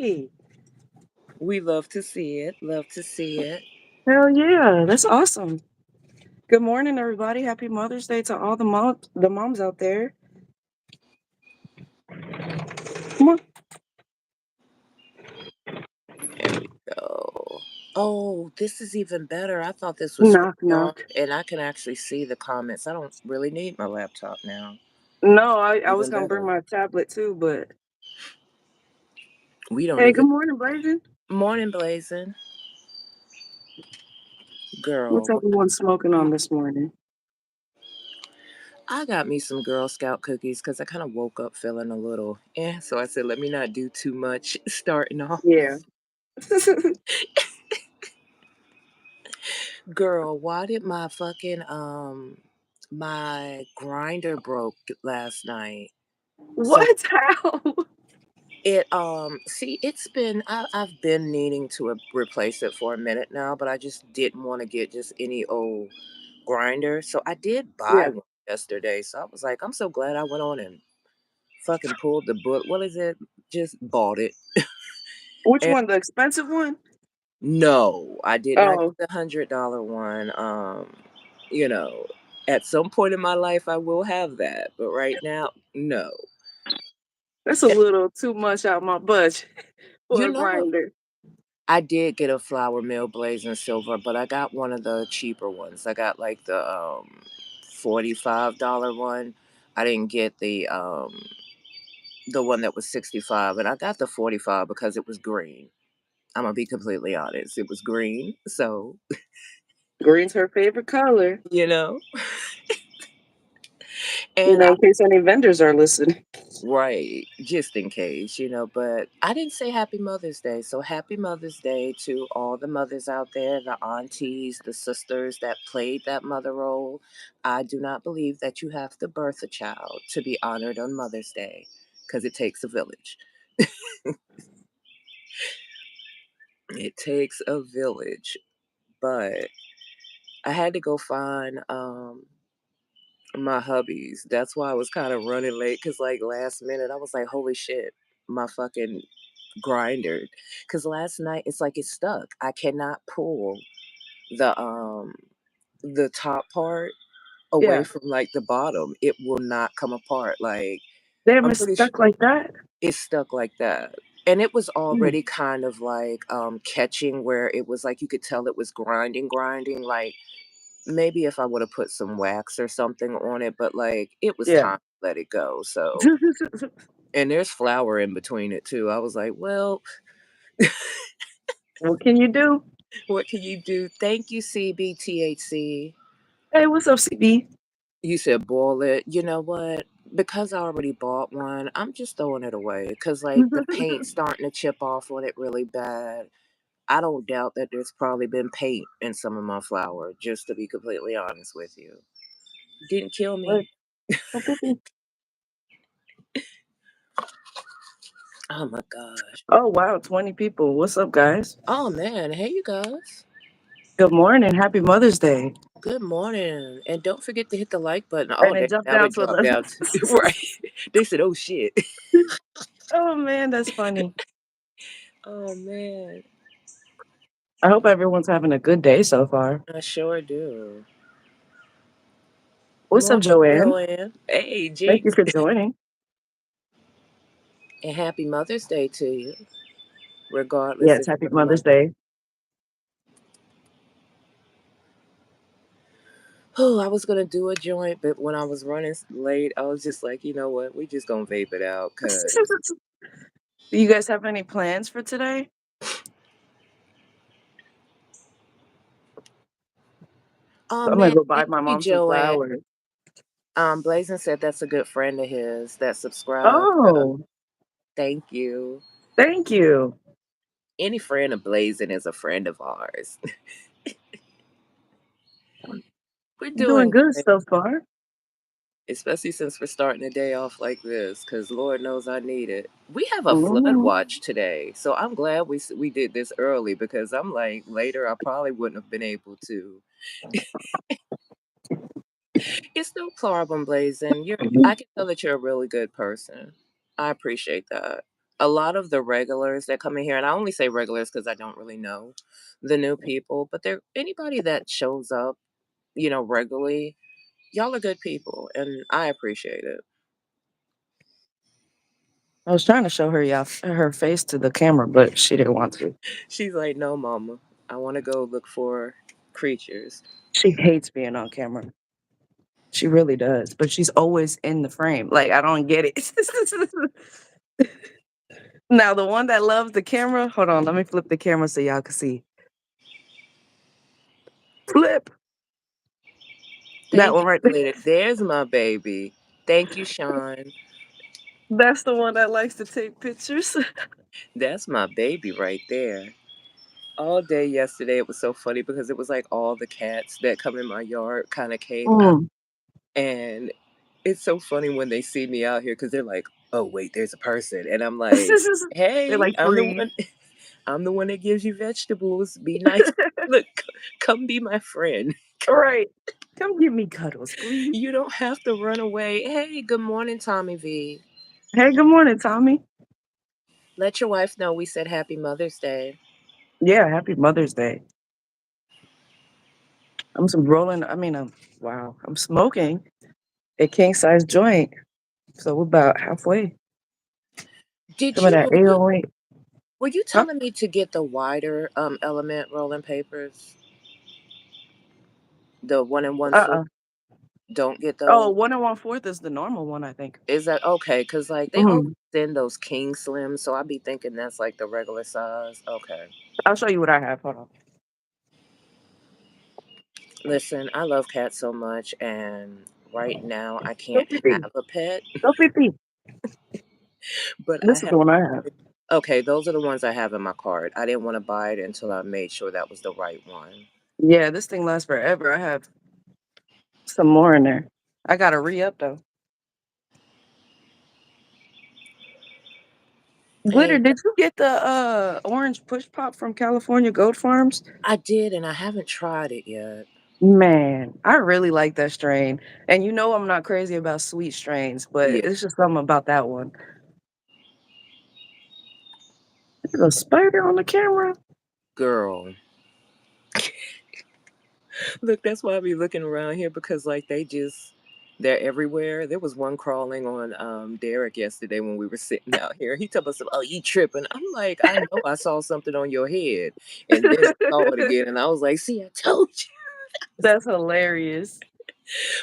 Hey, We love to see it. Love to see it. hell yeah, that's awesome. Good morning, everybody. Happy Mother's Day to all the moms out there. Come on, There we go. Oh, this is even better. I thought this was knock screen on, knock. and I can actually see the comments. I don't really need my laptop now. No, I was Even gonna bring better. my tablet too, but We don't hey, even. good morning, Blazing. Morning, Blazing. What's Girl, everyone smoking on this morning? I got me some Girl Scout cookies because I kind of woke up feeling a little So I said, let me not do too much starting off. Yeah. Girl, why did my fucking my grinder broke last night? So What? How? it see it's been I've been needing to replace it for a minute now, but I just didn't want to get just any old grinder. So I did buy Yeah. one yesterday. So I was like, I'm so glad I went on and fucking pulled the book. What is it? Just bought it. Which And one? The expensive one? no, I did not Oh, get the $100 one. You know, at some point in my life I will have that, but right now, no. that's a little too much out my budget for You a know what? grinder. I did get a flour mill blazing silver, but I got one of the cheaper ones. I got like the $45 one. I didn't get the one that was 65, and I got the 45 because it was green. I'm gonna be completely honest. It was green, so Green's her favorite color. you know. You And know, I in case any vendors are listening. right, just in case, but I didn't say happy Mother's Day. So happy Mother's Day to all the mothers out there, the aunties, the sisters that played that mother role. I do not believe that you have to birth a child to be honored on Mother's Day because it takes a village. It takes a village. But I had to go find my hubbies. That's why I was kind of running late because, like, last minute, I was like, holy shit, my fucking grinder. Because last night, it's like it's stuck. I cannot pull the um the top part away Yeah. from like the bottom. It will not come apart. Like, Damn, I'm it's pretty sure stuck like that. it's stuck like that. And it was Hmm. already kind of like catching where it was like you could tell it was grinding. Like, maybe if I would have put some wax or something on it, but like it was Yeah. time to let it go. So, and there's flour in between it too. I was like, well, What can you do? what can you do? Thank you, CBTHC. Hey, what's up, CB? You said boil it. You know what? Because I already bought one, I'm just throwing it away because like the paint's starting to chip off on it really bad. I don't doubt that there's probably been paint in some of my flour, just to be completely honest with you. Didn't kill What? me. Okay. Oh my gosh. Oh, wow, 20 people. What's up, guys? Oh man, hey you guys. Good morning. Happy Mother's Day. Good morning. And don't forget to hit the like button. Oh, And it jumped now down it to dropped 11. down to right. They said, oh shit. Oh, man, that's funny. Oh man. I hope everyone's having a good day so far. I sure do. What's up, Morning, Joanne? Joanne. Hey, Thank you Jinx. for joining. And happy Mother's Day to you, regardless Yes, if happy you're a Mother's mother. Day. Oh, I was gonna do a joint, but when I was running late, I was just like, you know what? We just gonna vape it out, cause Do you guys have any plans for today? oh I'm gonna man, go buy thank my you, mom some Joanne. flowers. Blazing said that's a good friend of his that subscribed. Oh, Thank you. thank you. Any friend of Blazing is a friend of ours. We're I'm doing doing good great, so far. especially since we're starting the day off like this, because Lord knows I need it. We have a flood Mhm. watch today, so I'm glad we did this early because I'm like later I probably wouldn't have been able to. It's no problem, Blazing. I can tell that you're a really good person. I appreciate that. A lot of the regulars that come in here, and I only say regulars because I don't really know the new people, but they're anybody that shows up, regularly, y'all are good people, and I appreciate it. I was trying to show her y'all her face to the camera, but she didn't want to. She's like, "No, mama, I want to go look for creatures." She hates being on camera. She really does, but she's always in the frame. Like, I don't get it. Now, the one that loves the camera, hold on, let me flip the camera so y'all can see. Flip that Thank one you, right there. Glitter. There's my baby. Thank you, Sean. That's the one that likes to take pictures. That's my baby right there. All day yesterday, it was so funny because it was like all the cats that come in my yard kind of came out. Mm. And it's so funny when they see me out here because they're like, "Oh wait, there's a person," and I'm like, They "Hey, like I'm the freeze. one. I'm the one that gives you vegetables. Be nice. Look, come be my friend. Right. Come give me cuddles, please. You don't have to run away. Hey, good morning, Tommy V. Hey, good morning, Tommy. Let your wife know we said Happy Mother's Day. Yeah, happy Mother's Day. I'm some rolling. Wow. I'm smoking a king size joint. So we're about halfway. Did Some of you? that Were 808. you Huh? telling me to get the wider element rolling papers? The 1 1/4. Uh-uh. Don't get Oh, those. 1 1/4 is the normal one, I think. Is that okay? Because like they always Mhm. send those king slims, so I be thinking that's like the regular size. Okay. I'll show you what I have. Hold on. Listen, I love cats so much, and right now I Go can't pee pee. have a pet, Go pee pee. but I This is have. the one I have. Okay, those are the ones I have in my cart. I didn't want to buy it until I made sure that was the right one. Yeah, this thing lasts forever. I have some more in there. I gotta re up though. Glitter, Hey, did you get the orange push pop from California Goat Farms? I did, and I haven't tried it yet. Man, I really like that strain. And you know I'm not crazy about sweet strains, but Yeah, it's just something about that one. There's a spider on the camera. girl. Look, that's why I be looking around here because like they're everywhere. There was one crawling on Derek yesterday when we were sitting out here. He told us, "Oh, you tripping?" I'm like, "I know I saw something on your head," and then I saw it again, and I was like, "See, I told you." That's hilarious.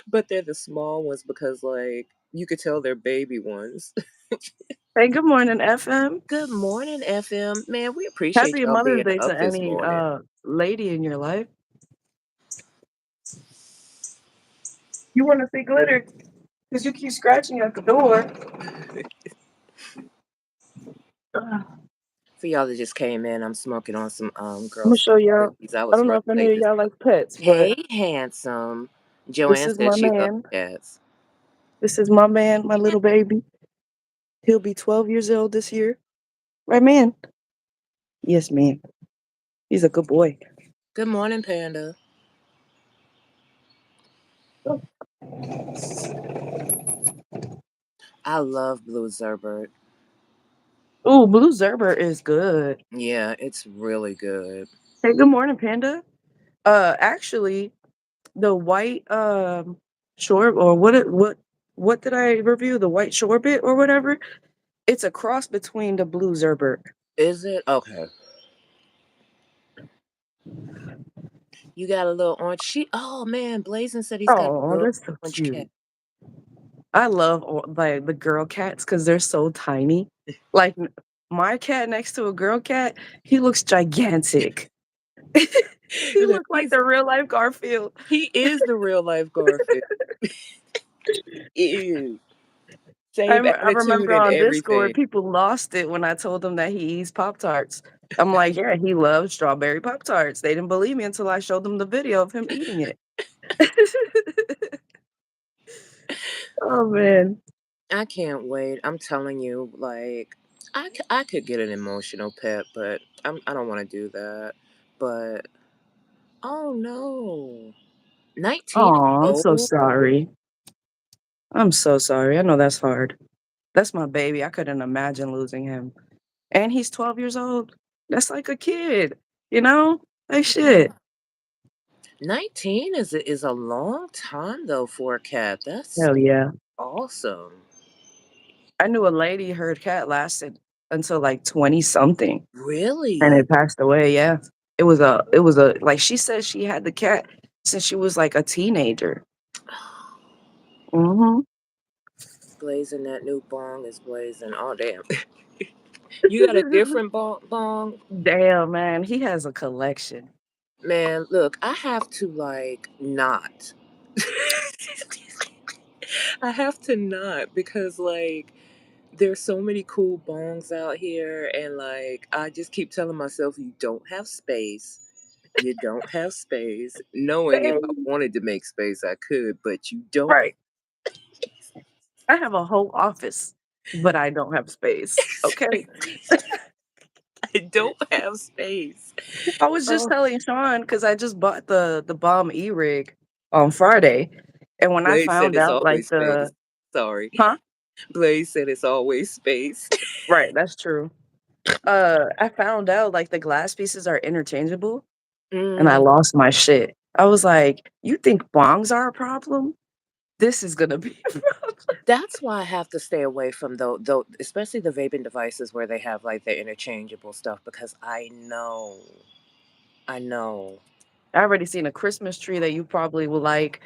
But they're the small ones because like you could tell they're baby ones. Hey, good morning, FM. Good morning, FM. Man, we appreciate Happy y'all Mother's being Day to up this any morning. lady in your life. You want to see glitter? Because you keep scratching at the door. I'm For y'all that just came in, I'm smoking on some Girl gonna show Scout y'all. cookies. I I was don't know running if any late of this y'all morning. like pets, but Hey, handsome. this Joanne is said my she loves man. cats. This is my man, my little baby. He'll be 12 years old this year. Right, man? Yes, man. He's a good boy. Good morning, Panda. I love Blue Zerbert. Ooh, Blue Zerber is good. Yeah, it's really good. Hey, good morning, Panda. Actually, the white short or what did I review? The white shorebit or whatever. It's a cross between the Blue Zerber. Is it? Okay. You got a little orange sheet. Oh man, Blazing said he's got a Oh, little that's so orange cat. cute. I love like the girl cats because they're so tiny. Like my cat next to a girl cat, he looks gigantic. He Look, looks like the real life Garfield. he is the real life Garfield. He is. Same I attitude remember and on everything. Discord, people lost it when I told them that he eats Pop Tarts. I'm like, yeah, he loves strawberry Pop Tarts. They didn't believe me until I showed them the video of him eating it. Oh man. I can't wait. I'm telling you, like, I could get an emotional pet, but I don't want to do that. But oh no, 19 years Oh, I'm so old. sorry. I'm so sorry. I know that's hard. That's my baby. I couldn't imagine losing him. and he's 12 years old. That's like a kid, you know? Like shit. 19 is a long time though for a cat. That's Hell yeah. awesome. I knew a lady, her cat lasted until like 20 something and Really? it passed away. Yeah. It was a, like she said she had the cat since she was like a teenager. Hmm. Blazing that new bong is blazing. Oh damn. You got a different bong? Damn, man. He has a collection. Man, look, I have to like not. I have to not because like there's so many cool bongs out here and like I just keep telling myself you don't have space. You don't have space. Knowing if I Damn. wanted to make space I could, but you don't Right. I have a whole office, but I don't have space. Okay. I don't have space. I was just Oh, telling Sean because I just bought the bomb e-rig on Friday. And when I Blaze said found it's out like always space. the Sorry. huh? Blaze said it's always space. Right, that's true. I found out like the glass pieces are interchangeable and I Mm, lost my shit. I was like, you think bongs are a problem? This is gonna be a problem. that's why I have to stay away from though, especially the vaping devices where they have like the interchangeable stuff because I know. I already seen a Christmas tree that you probably will like.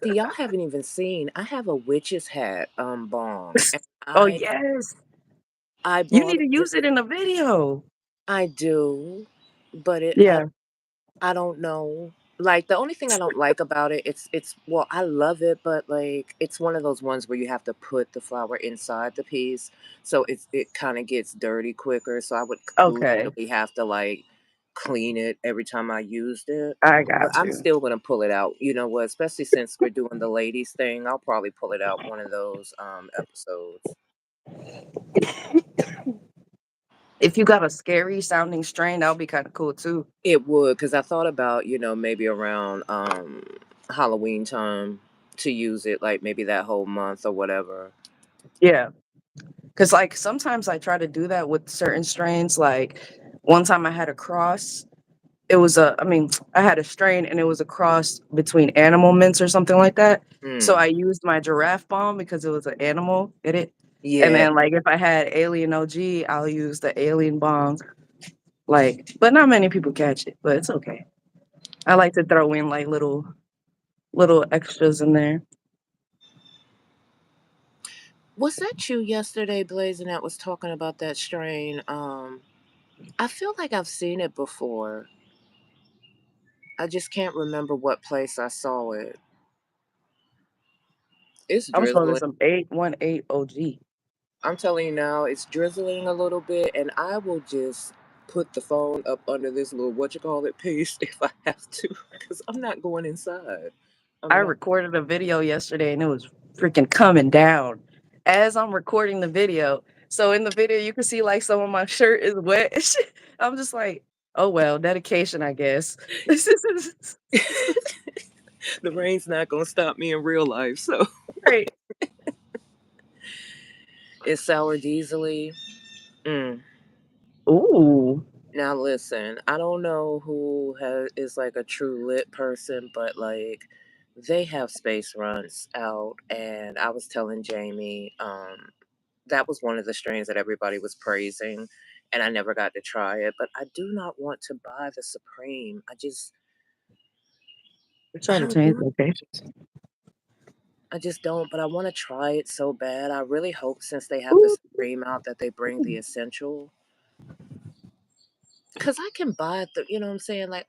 See, y'all haven't even seen. I have a witch's hat bong, and Oh I yes. I You bought need to it. use it in a video. I do, but Yeah. I don't know. Like the only thing I don't like about it, it's well, I love it, but like it's one of those ones where you have to put the flower inside the piece, so it kind of gets dirty quicker. So I would Okay. literally have to like clean it every time I used it. I But got I'm you. still gonna pull it out. You know what? Especially since we're doing the ladies thing, I'll probably pull it out one of those episodes. If you got a scary sounding strain, that would be kind of cool too. It would, because I thought about, maybe around Halloween time to use it, like maybe that whole month or whatever. Yeah. Cause like sometimes I try to do that with certain strains. Like one time I had a cross. It was I mean, I had a strain and it was a cross between animal mints or something like that. So Hmm. I used my giraffe bomb because it was an animal, get it? And Yeah. then like if I had alien OG, I'll use the alien bomb. Like, but not many people catch it, but it's okay. I like to throw in like little extras in there. Was that you yesterday, Blazing, that was talking about that strain? I feel like I've seen it before. I just can't remember what place I saw it. It's I'm smoking drizzling. some 818 OG. I'm telling you now, it's drizzling a little bit, and I will just put the phone up under this little what you call it piece if I have to, because I'm not going inside. I I'm not. recorded a video yesterday and it was freaking coming down as I'm recording the video. So in the video, you can see like some of my shirt is wet. and shit. I'm just like, oh well, dedication, I guess. The rain's not gonna stop me in real life, so Right. it's sour diesely. Mm. Ooh, Now listen, I don't know who is like a true lit person, but like they have space runs out, and I was telling Jamie, that was one of the strains that everybody was praising, and I never got to try it. But I do not want to buy the Supreme. we're I trying to don't change want. locations. I just don't. But I want to try it so bad. I really hope since they have the Ooh. Supreme out that they bring the Essential. Cause I can buy the. You know what I'm saying? Like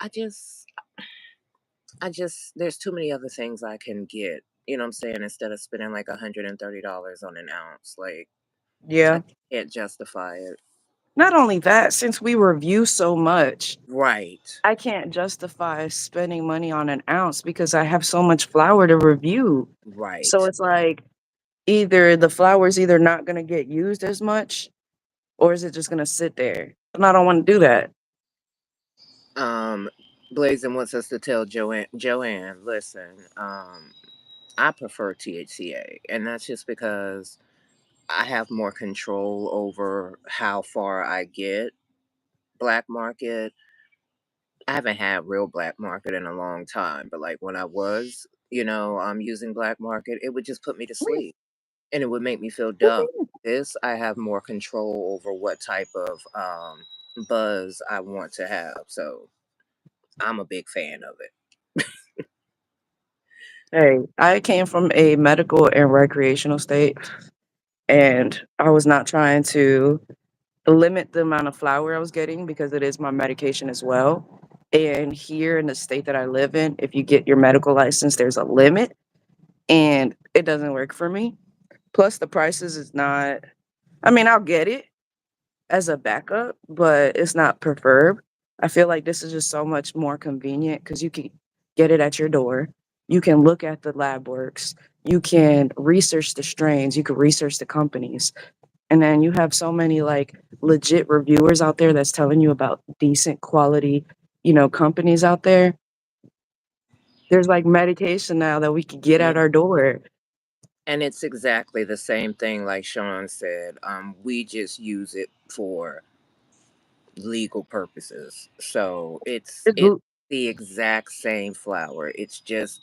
there's too many other things I can get. You know what I'm saying? Instead of spending like $130 on an ounce, like I Yeah. can't justify it. Not only that, since we review so much, Right. I can't justify spending money on an ounce because I have so much flour to review. So Right. it's like either the flour's either not gonna get used as much or is it just gonna sit there? And I don't wanna do that. Um, Blazing wants us to tell Joanne, listen, I prefer THCA, and that's just because I have more control over how far I get. Black market, I haven't had real black market in a long time, but like when I was, using black market, it would just put me to What sleep and it would make me feel do you dumb. mean? This, I have more control over what type of buzz I want to have. So I'm a big fan of it. Hey, I came from a medical and recreational state, and I was not trying to limit the amount of flour I was getting because it is my medication as well. And here in the state that I live in, if you get your medical license, there's a limit, and it doesn't work for me. Plus, the prices is not, I mean, I'll get it as a backup, but it's not preferred. I feel like this is just so much more convenient because you can get it at your door. You can look at the lab works. You can research the strains. You can research the companies. And then you have so many like legit reviewers out there that's telling you about decent quality, companies out there. There's like medication now that we could get Yeah. at our door. And it's exactly the same thing like Sean said. We just use it for legal purposes. So It's it's the exact same flour. It's just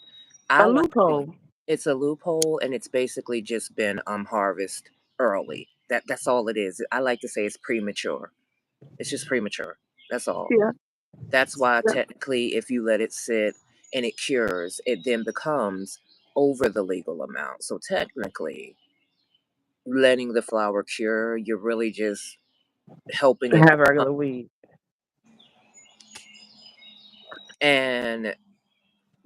I a like to loophole. it's a loophole and it's basically just been harvest early. That's all it is. I like to say it's premature. It's just premature. That's all. Yeah. That's why Yeah. technically if you let it sit and it cures, it then becomes over the legal amount. So technically letting the flour cure, you're really just helping To it have become. regular weed. And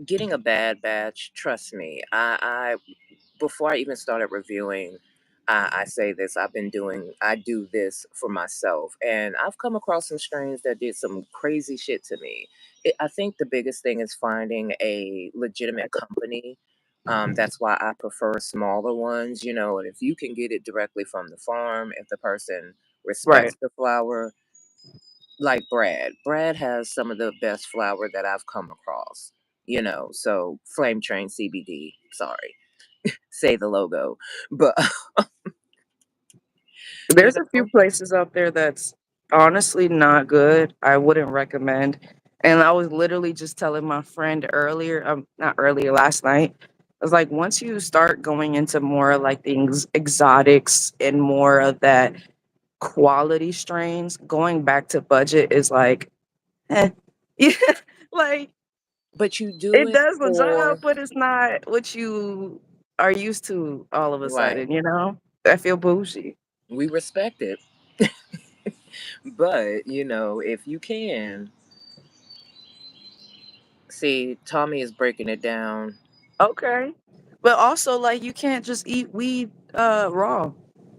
getting a bad batch, trust me, I before I even started reviewing, I say this, I do this for myself. And I've come across some strains that did some crazy shit to me. I think the biggest thing is finding a legitimate company. That's why I prefer smaller ones, and if you can get it directly from the farm, if the person Right. respects the flower, like Brad. Brad has some of the best flour that I've come across. So Flame Train CBD. Sorry, say the logo, but you There's a few know, places out there that's honestly not good. I wouldn't recommend. And I was literally just telling my friend earlier, not earlier, last night. I was like, once you start going into more like the exotics and more of that quality strains, going back to budget is like, eh. Yeah, like but you do it it does the job, for but it's not what you are used to all of a right. sudden. I feel bougie. We respect it, but if you can see, Tommy is breaking it down. Okay. But also, like, you can't just eat weed raw.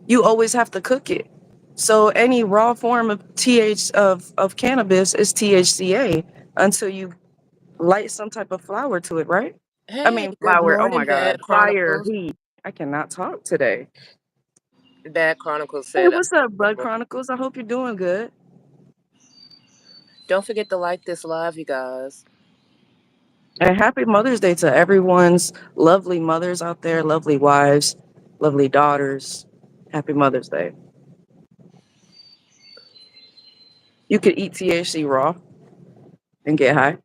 You always have to cook it. So any raw form of of cannabis is THCA until you light some type of flower to it, right? I Hey, mean good flower, oh morning, my Bad god, fire, Chronicles. heat. I cannot talk today. Bad Chronicles Hey, said, what's up, Bud Chronicles? I hope you're doing good. "Don't forget to like this live, you guys." And happy Mother's Day to everyone's lovely mothers out there, lovely wives, lovely daughters. Happy Mother's Day. You could eat THC raw and get high.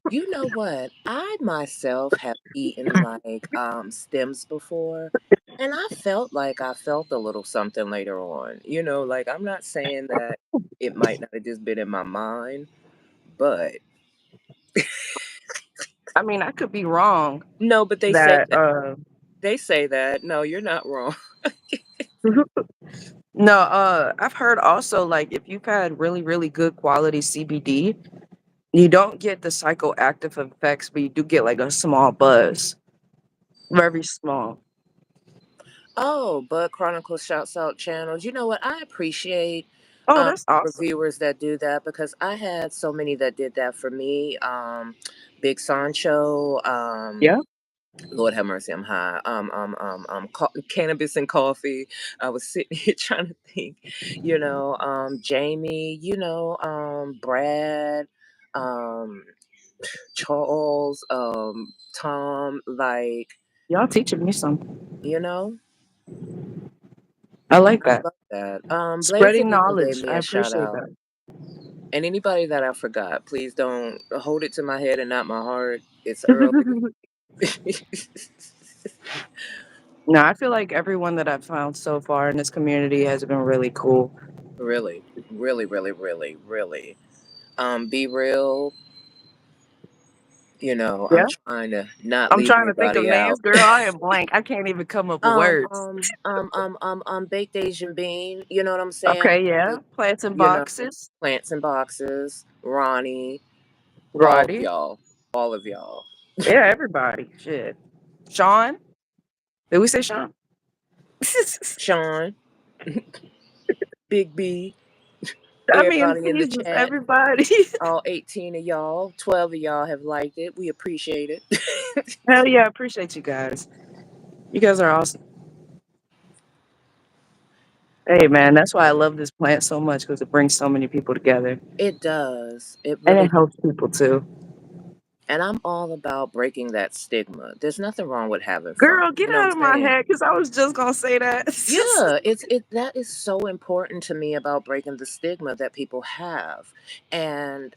You know what? I myself have eaten like stems before, and I felt a little something later on. Like I'm not saying that it might not have just been in my mind, but I mean, I could be wrong no, but they say that that. They say that. No, you're not wrong. no, I've heard also like if you've had really, really good quality CBD, you don't get the psychoactive effects, but you do get like a small buzz. Very small. Oh, Bud Chronicles shouts out channels. You know what? I appreciate Oh, that's awesome. reviewers that do that because I had so many that did that for me. Big Sancho, Yeah. Lord have mercy, I'm high. Cannabis and coffee. I was sitting here trying to think, Jamie, Brad, um, Charles, Tom, like, Y'all teaching me something. you know. I like I that. love that. Blazing Spreading even gave knowledge. me I a shout appreciate out. that. And anybody that I forgot, please don't hold it to my head and not my heart. It's early. No, I feel like everyone that I've found so far in this community has been really cool. Really, really, really, really, really. Be real. I'm Yeah. trying to not I'm leave trying to think of anybody out. names, girl. I am blank. I can't even come up with words. Baked Asian bean. You know what I'm saying? Okay, yeah. Like, Plants and you know, boxes. plants and boxes. Ronnie, all of Roddy. y'all, all of y'all. Yeah, everybody. Shit. Sean. Did we say Sean? Sean, Big B, I mean, everybody in the Jesus, chat. everybody. All 18 of y'all, 12 of y'all have liked it. We appreciate it. Hell yeah, I appreciate you guys. You guys are awesome. Hey man, that's why I love this plant so much because it brings so many people together It does. It and really it does. helps people too. And I'm all about breaking that stigma. There's nothing wrong with having fun. Girl, get You know what out of I'm my saying? head because I was just gonna say that. Yeah, that is so important to me about breaking the stigma that people have. And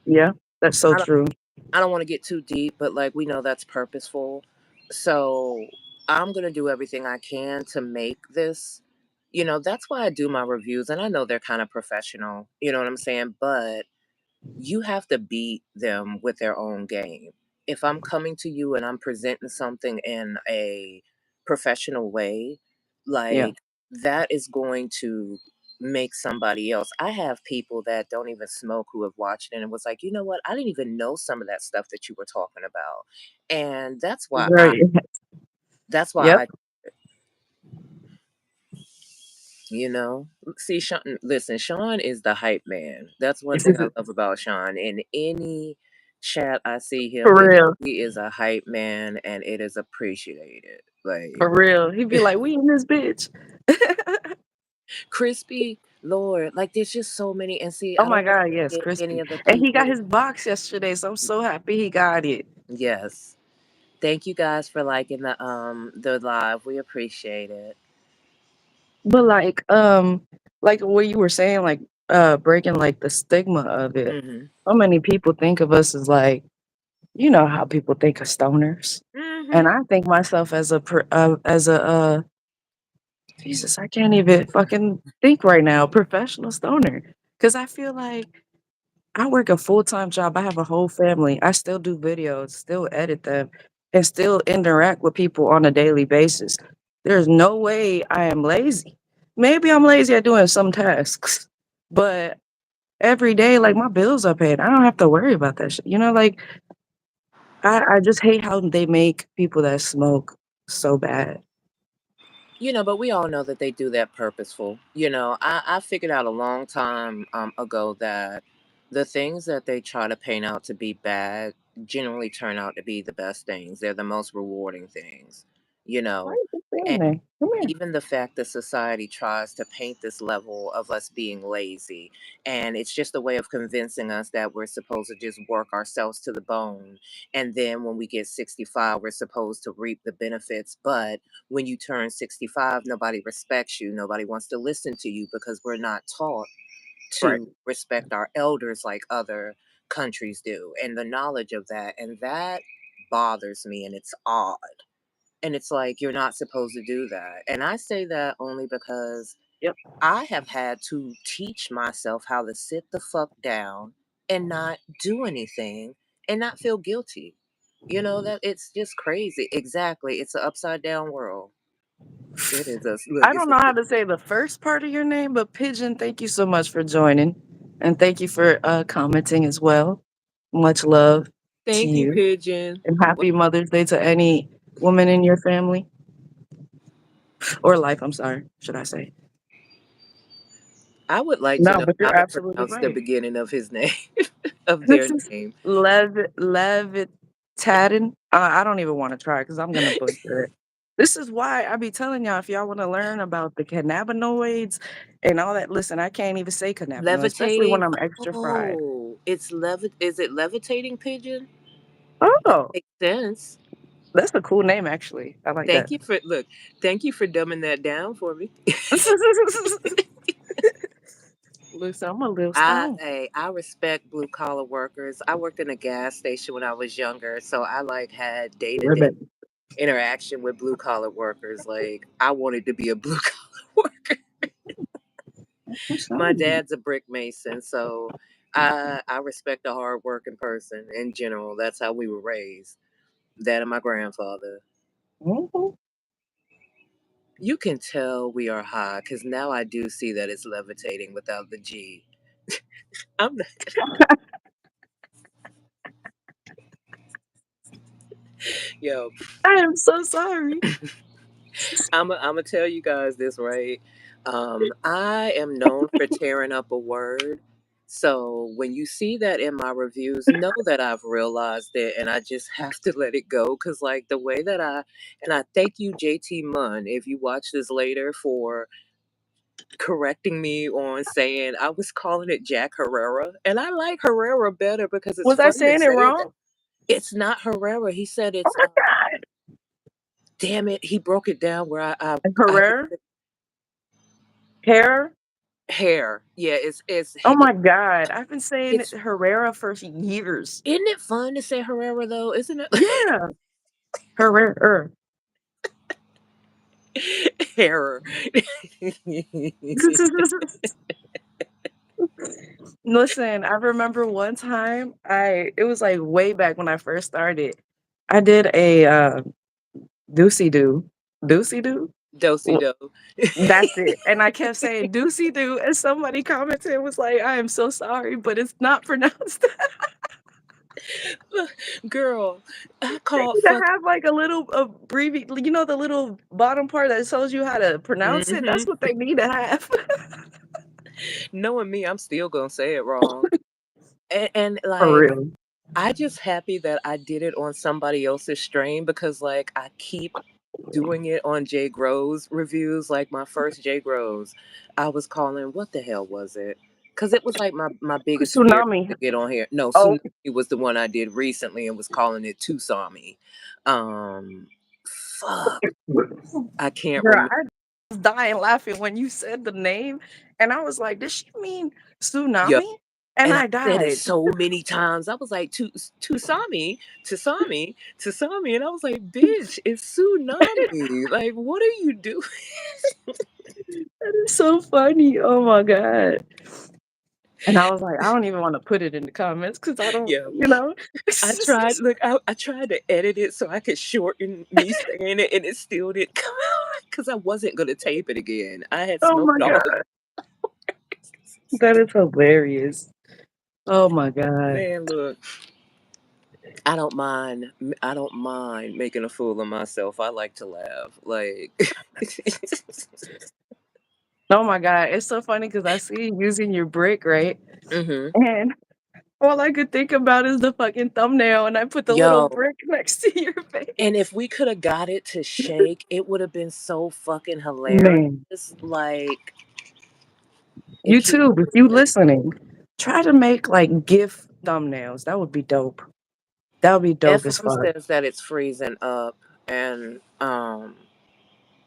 Yeah, that's so I don't, true. I don't want to get too deep, but like we know that's purposeful. So I'm going to do everything I can to make this, that's why I do my reviews. And I know they're kind of professional, you know what I'm saying? But you have to beat them with their own game. If I'm coming to you and I'm presenting something in a professional way, Yeah, like that is going to make somebody else. I have people that don't even smoke who have watched it and was like, you know what? I didn't even know some of that stuff that you were talking about. And right. that's why Yep. I see Sean. Listen, Sean is the hype man. That's one thing I love about Sean. In any chat I see him, For real. he is a hype man, and it is appreciated. Like For real. He'd be like, we in this bitch. crispy, Lord, like there's just so many. And see, Oh I my don't want God, to yes, forget any crispy. of the And he got people. his box yesterday, so I'm so happy he got it. Yes, thank you guys for liking the live. We appreciate it. But like what you were saying, like breaking like the stigma of it. Mhm. So many people think of us as like, you know how people think of stoners. And Mhm. I think myself as a Jesus, I can't even fucking think right now, professional stoner. Cause I feel like I work a full-time job. I have a whole family. I still do videos, still edit them, and still interact with people on a daily basis. There's no way I am lazy. Maybe I'm lazy at doing some tasks, but every day, like my bills are paid. I don't have to worry about that shit. You know, like I just hate how they make people that smoke so bad. But we all know that they do that purposeful. I figured out a long time ago that the things that they try to paint out to be bad generally turn out to be the best things. They're the most rewarding things, you Why know. is it saying that? Come here. Even the fact that society tries to paint this level of us being lazy, and it's just a way of convincing us that we're supposed to just work ourselves to the bone, and then when we get 65 we're supposed to reap the benefits. But when you turn 65, nobody respects you, nobody wants to listen to you, because we're not taught Right. to respect our elders like other countries do, and the knowledge of that, and that bothers me, and it's odd. And it's like, you're not supposed to do that. And I say that only because Yep. I have had to teach myself how to sit the fuck down and not do anything and not feel guilty. That it's just crazy. Exactly. It's an upside down world. It is a look, I it's don't a know how to say the first part of your name, but Pigeon, thank you so much for joining. And thank you for commenting as well. Much love to thank you, you. Pigeon. And happy Mother's Day to any woman in your family or life. I'm sorry, should I say? I would like to No, know but how you're to absolutely pronounce the right. beginning of his name, of This their is name. Levitatin. I don't even want to try because I'm gonna butcher it. This is why I be telling y'all if y'all want to learn about the cannabinoids and all that. Listen, I can't even say cannabinoids, especially Levitating. when I'm extra fried. Oh, is it levitating, Pigeon? That Oh, makes sense. That's a cool name, actually. I like that. Thank you for look. Thank you for dumbing that down for me. Listen, I'm a little stone. I respect blue collar workers. I worked in a gas station when I was younger, so I like had day to day Ribbit. interaction with blue collar workers. Like I wanted to be a blue collar worker. I'm My sorry. dad's a brick mason, so I respect a hard working person in general. That's how we were raised. That and my grandfather. Mhm. You can tell we are high because now I do see that it's levitating without the G. I'm yo. I am so sorry. I'm gonna tell you guys this, right? I am known for tearing up a word. So when you see that in my reviews, know that I've realized it and I just have to let it go. Cause like the way that I thank you, JT Munn, if you watch this later for correcting me on saying I was calling it Jack Herrera. And I like Herrera better because it's Was I fun to saying it say that. wrong? It's not Herrera. He said Oh it's my God. damn it. He broke it down where I Herrera? Hair? hair. Yeah, Oh my God. I've been saying it's Herrera for years. isn't it fun to say Herrera though? Isn't it Yeah. Herrera. hair? Listen, I remember one time it was like way back when I first started. I did a doocy doo. Doocy doo? Dosey do. That's it, and I kept saying "doocy doo," and somebody commented and was like, "I am so sorry, but it's not pronounced that." Girl, I They called need to fuck. have, like, a little the little bottom part that shows you how to pronounce it? That's Hmm. what they need to have. Knowing me, I'm still gonna say it wrong. And For like real. I just happy that I did it on somebody else's stream because like I keep doing it on Jay Groves reviews. Like my first Jay Groves, I was calling what the hell was it? Because it was like my biggest fear Tsunami. to get on here. No, Oh, Tsunami was the one I did recently and was calling it Tusami. Um, fuck, I can't girl, remember. I was dying laughing when you said the name, and I was like, "Does she mean Yo, tsunami?" And and I I said it died. so many times. I was like, Tusami, Tusami, Tusami. And I was like, bitch, it's tsunami. Like, what are you doing? That is so funny. Oh my God. And I was like, "I don't even wanna put it in the comments because I don't," Yeah. you know? I tried, look, I tried to edit it so I could shorten me saying it, and it still didn't come out because I wasn't going to tape it again. I had Oh my smoked all the God. That is hilarious. Oh my God. man. Look, I don't mind. I don't mind making a fool of myself. I like to laugh. Like, Oh my God. It's so funny because I see you using your brick, right? hmm And all I could think about is the fucking thumbnail, and I put the little yo. brick next to your face. And if we could have got it to shake, it would have been so fucking hilarious. Man, Like, it just YouTube, if you listening, try to make like GIF thumbnails. That would be dope. That would be dope as F1 fuck. says that it's freezing up and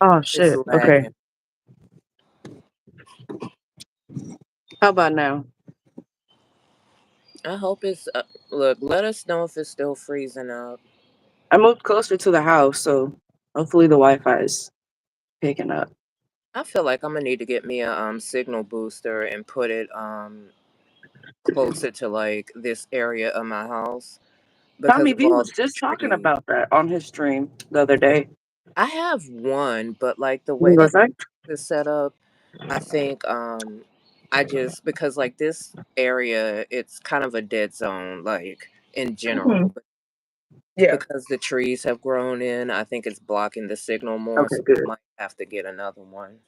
Oh it's shit. Okay. lagging. How about now? I hope it's look. Let us know if it's still freezing up. I moved closer to the house, so hopefully the Wi-Fi is picking up. I feel like I'm gonna need to get me a signal booster and put it closer to like this area of my house because Tommy of V all was the just talking trees. about that on his stream the other day. I have one, but like the He way was that like, is set up, I think I just because like this area it's kind of a dead zone like in general "Mhm. Yeah, because the trees have grown in, I think it's blocking the signal more, okay, so I good. might have to get another one.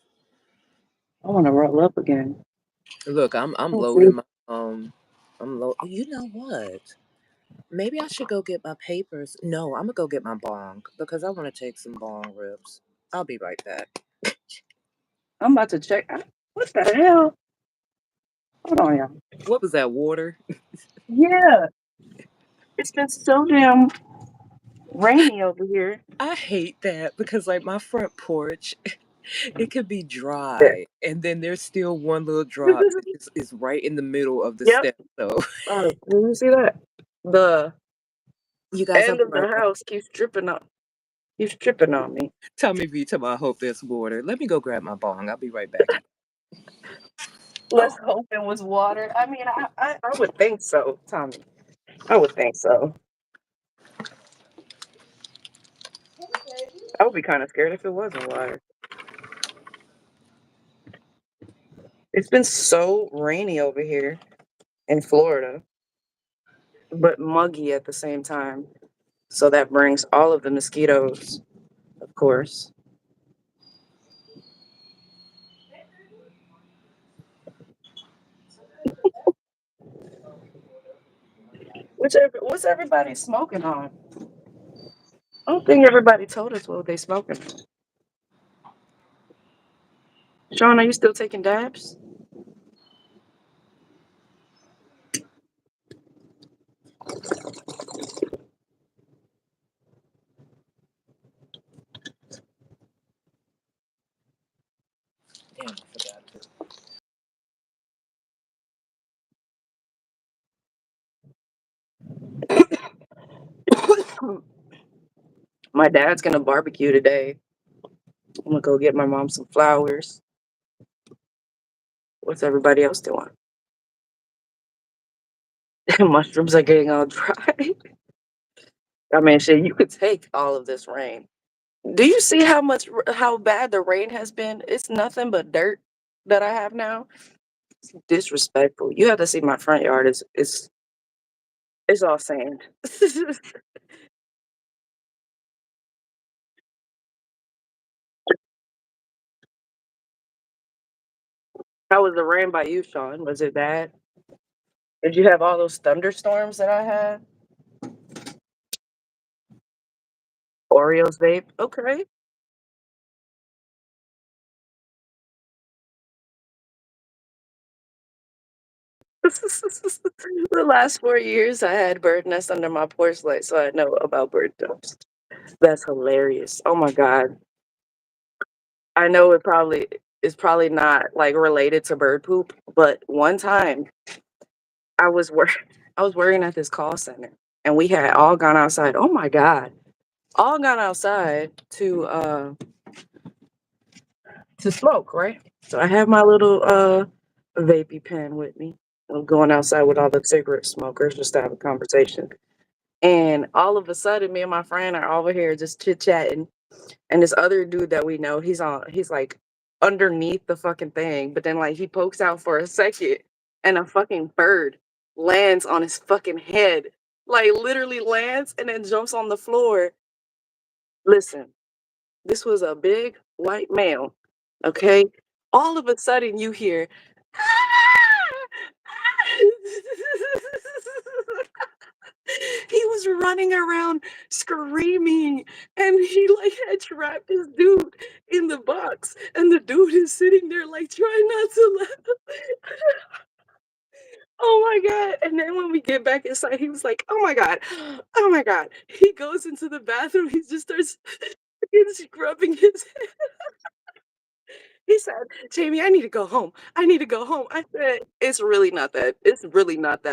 I want to roll up again. Look, I'm Let's see. loading my you know what? Maybe I should go get my papers. No, I'm gonna go get my bong because I want to take some bong rips. I'll be right back. I'm about to check. What the hell? Hold on, y'all. What was that water? Yeah, it's been so damn. Rainy over here. I hate that because like my front porch, it could be Yeah. dry, and then there's still one little drop that is right in the middle of the Yep. step. So You see that? The you guys end have of the learned. house keeps tripping on me. Tommy V, tell me I hope there's water. Let me go grab my bong. I'll be right back. Let's Oh, hope it was water. I mean, I would think so, Tommy. I would think so. I would be kind of scared if it wasn't water. It's been so rainy over here in Florida, but muggy at the same time. So that brings all of the mosquitoes, of course. What's everybody smoking on? I don't think everybody told us what they smoking on. Sean, are you still taking dabs? damn, I forgot to. My dad's gonna barbecue today. I'm gonna go get my mom some flowers. What's everybody else doing? Mushrooms are getting all dry. I mean, shit, you could take all of this rain. Do you see how bad the rain has been? It's nothing but dirt that I have now. It's disrespectful. You have to see my front yard. It's all sand. How was the rain by you, Sean? Was it bad? Did you have all those thunderstorms that I had? Oreos vape. Okay. The last 4 years, I had bird nests under my porch light, so I know about bird dogs. That's hilarious. Oh my god. I know it probably is probably not like related to bird poop, but one time I was work I was working at this call center and we had all gone outside. Oh my god. All gone outside to smoke, right? So I have my little vapey pen with me. I'm going outside with all the cigarette smokers just to have a conversation. And all of a sudden, me and my friend are over here just chit chatting. And this other dude that we know, he's like underneath the fucking thing, but then like he pokes out for a second and a fucking bird lands on his fucking head. Like literally lands and then jumps on the floor. Listen, this was a big white male. Okay. All of a sudden you hear he was running around screaming and he like had trapped this dude in the box and the dude is sitting there like trying not to laugh. Oh my god. And then when we get back inside, he was like, oh my god, oh my god. He goes into the bathroom, he just starts scrubbing his head. He said, Jamie, I need to go home. I need to go home. I said, it's really not that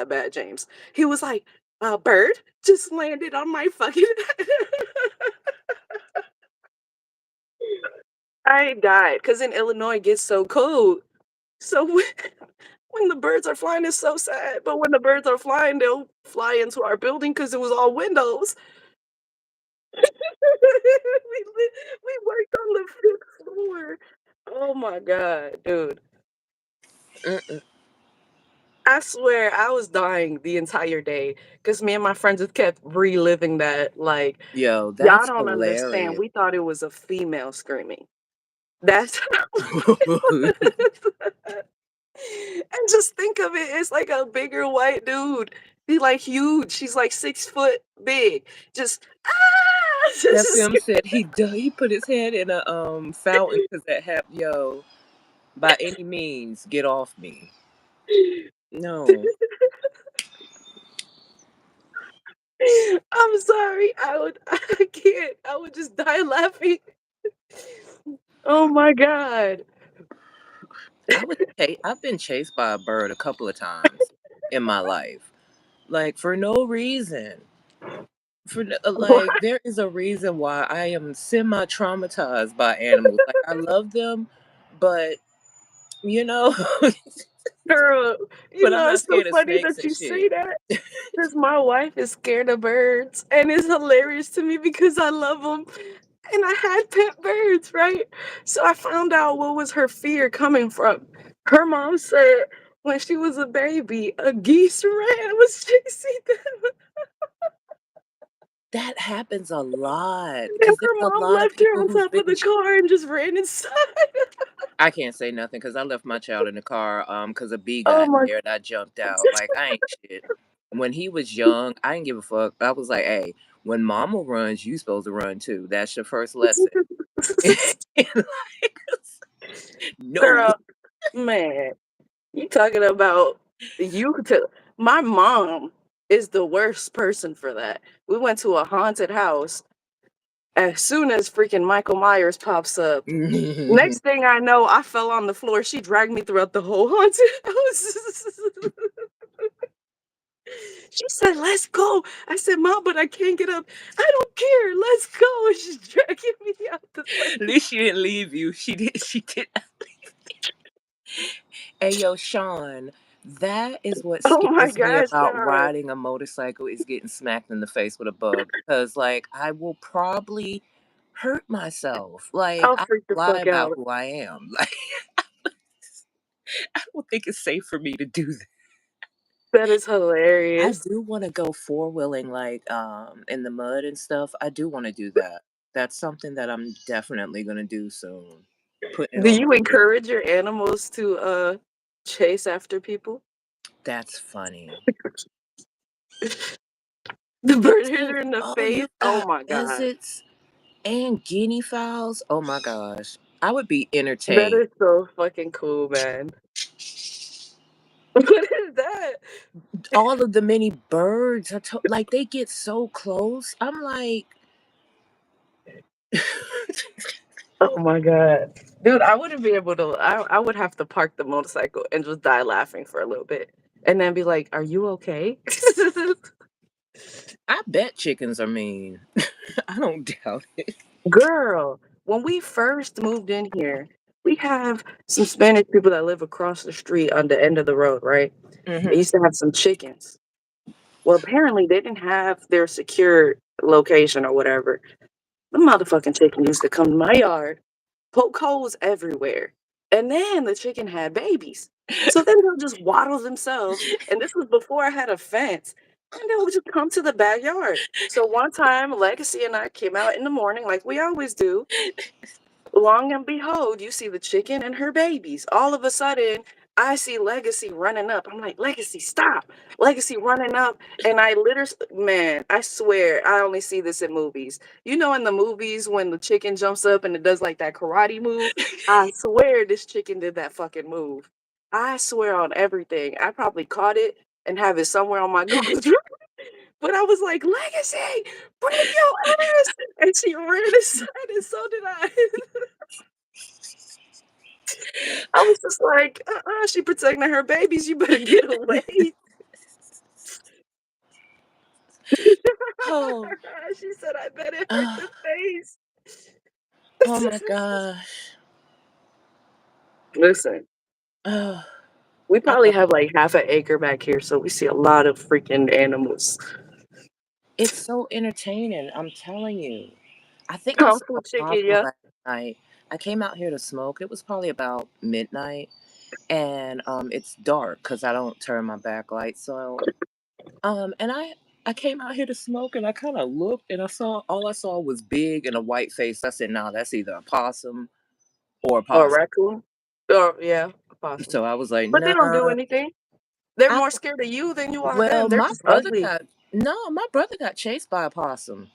bad, James. He was like, a bird just landed on my fucking head. I died because in Illinois it gets so cold. So when the birds are flying, it's so sad. But when the birds are flying, they'll fly into our building because it was all windows. We worked on the fifth floor. Oh my god, dude. Mm-mm. I swear I was dying the entire day because me and my friends just kept reliving that. Like, Yo, y'all that's don't understand. hilarious. We thought it was a female screaming. That's and just think of it, it's like a bigger white dude. He's like huge. She's like 6 foot big. Just That just film said he put his head in a fountain because that happened. Yo, by any means, get off me. No. I'm sorry. I can't. I would just die laughing. Oh my god. I've been chased by a bird a couple of times in my life, like for no reason. What? Like there is a reason why I am semi traumatized by animals. Like I love them, but you know, Girl, but I'm it's not so scared of funny snakes that and you say shit. that. Because my wife is scared of birds, and it's hilarious to me because I love them. And I had pet birds, right? So I found out what was her fear coming from. Her mom said when she was a baby, a geese ran was chasing them. That happens a lot And because there's her a mom lot of left her people on who's top of been. the car and just ran inside. I can't say nothing because I left my child in the car because a bee Oh got in my there and I jumped out. Like I ain't shit. When he was young, I didn't give a fuck. I was like, hey, when mama runs, you supposed to run too. That's your first lesson. Like, no. Girl, man. You talking about you to my mom is the worst person for that. We went to a haunted house. As soon as freaking Michael Myers pops up, next thing I know, I fell on the floor. She dragged me throughout the whole haunted house. She said, "Let's go." I said, "Mom, but I can't get up." "I don't care. Let's go." And she's dragging me out the At fucking. least she didn't leave you. She did. She did. Hey, yo, Sean, that is what Oh my scares me gosh, about God. riding a motorcycle is getting smacked in the face with a bug. Because, like, I will probably hurt myself. Like, I'll I freak the lie fuck about out. who I am. Like, I don't think it's safe for me to do that. That is I hilarious. do want to go four wheeling, like, in the mud and stuff. I do want to do that. That's something that I'm definitely going to do soon. Putting it Do on my you list. encourage your animals to chase after people? That's funny. The bird hit Listen, her in the oh, face. you Oh got my god. pheasants and guinea fowls. Oh my gosh. I would be That entertained. is so fucking cool, man. What is that? All of the many birds, like they get so close. I'm like, Oh my god. Dude, I wouldn't be able to I would have to park the motorcycle and just die laughing for a little bit. And then be like, "Are you okay?" I bet chickens are mean. I don't doubt it. Girl, when we first moved in here, we have some Spanish people that live across the street on the end of the road, right? They Hmm. used to have some chickens. Well, apparently they didn't have their secure location or whatever. The motherfucking chicken used to come to my yard, poke holes everywhere. And then the chicken had babies. So then they'll just waddle themselves. And this was before I had a fence. And they'll just come to the backyard. So one time, Legacy and I came out in the morning, like we always do. Long and behold, you see the chicken and her babies. All of a sudden, I see Legacy running up. I'm like, Legacy, stop. Legacy running up. And I literally, man, I swear, I only see this in movies. You know, in the movies when the chicken jumps up and it does like that karate move? I swear this chicken did that fucking move. I swear on everything. I probably caught it and have it somewhere on my Google Drive. But I was like, Legacy, bring your ass. And she ran aside, and so did I. I was just like, she protecting her babies, you better get away. Oh, She said, "I bet it hurt oh, the face." oh my gosh. Listen, Oh, we I probably love have, like, half an acre back here, so we see a lot of freaking animals. it's so entertaining. I'm telling you. I think I Kung saw Fu a chicken, possum yeah. last night. I came out here to smoke. It was probably about midnight, and it's dark because I don't turn my backlight. So and I came out here to smoke, and I kind of looked, and I saw was big and a white face. I said, "Nah, that's either a possum or a Or a possum." raccoon. Or yeah, a possum. So I was like, But they don't do "Nah." anything. They're I more scared of you than you are Well, them. They're my just brother ugly. got no, my brother got chased by a possum.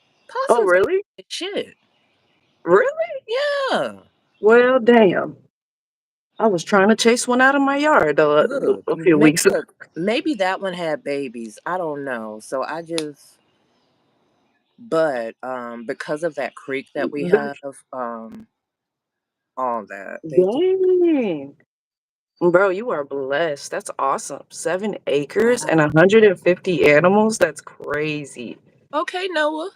Oh, Possums really? ain't shit. Really? Yeah. Well, damn. I was trying to chase one out of my yard, Look, a few weeks ago. maybe that one had babies. I don't know. So I just But because of that creek that we The have, all that they just dang. Bro, you are blessed. That's awesome. 7 acres and wow. 150 animals? That's crazy. Okay, Noah.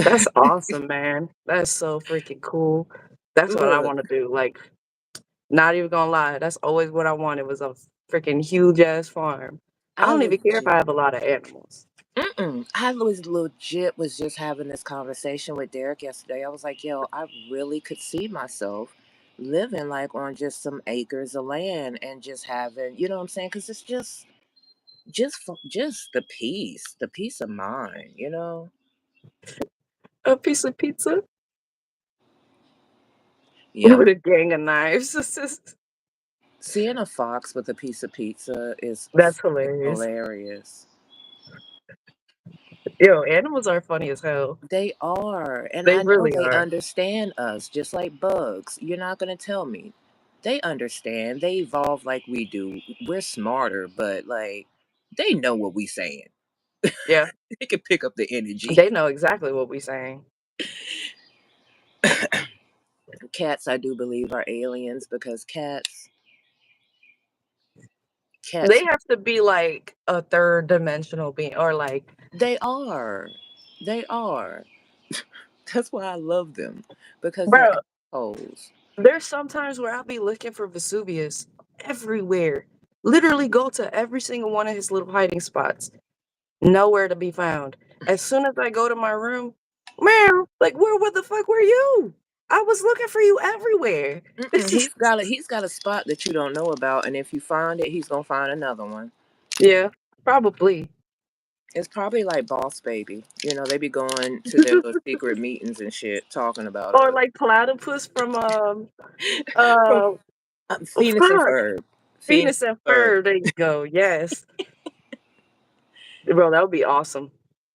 That's awesome, man. That's so freaking cool. That's what I Look, wanna do, like, not even gonna lie, that's always what I wanted was a freaking huge ass farm. I I don't even care if legit. I have a lot of animals. Mm-mm. I was legit was just having this conversation with Derek yesterday. I was like, yo, I really could see myself living like on just some acres of land and just having, you know what I'm saying? Because it's just the peace of mind, you know? A piece of pizza Yeah. with a gang of knives. Seeing a fox with a piece of pizza is That's fucking hilarious. hilarious. Yo, animals are funny as hell. They are. And They I know really they are. understand us just like bugs. You're not going to tell me. They understand. They evolve like we do. We're smarter, but like they know what we saying. Yeah, They can pick up the energy. they know exactly what we saying. Cats, I do believe, are aliens because cats, They have to be like a third dimensional being or like they are. They are. That's why I love them because they're bro, assholes. there's sometimes where I'll be looking for Vesuvius everywhere. Literally go to every single one of his little hiding spots. Nowhere to be found. As soon as I go to my room, meow, like where what the fuck were you? I was looking for you everywhere. Mm-mm, he's got a spot that you don't know about, and if you find it, he's gonna find another one. Yeah, probably. It's probably like Boss Baby. You know, they be going to their little secret meetings and shit, talking about Or us. like platypus from From uh Phoenix and fuck. Ferb. Phoenix Venus and and Ferb. Fur, there you go. Yes. Bro, that would be awesome.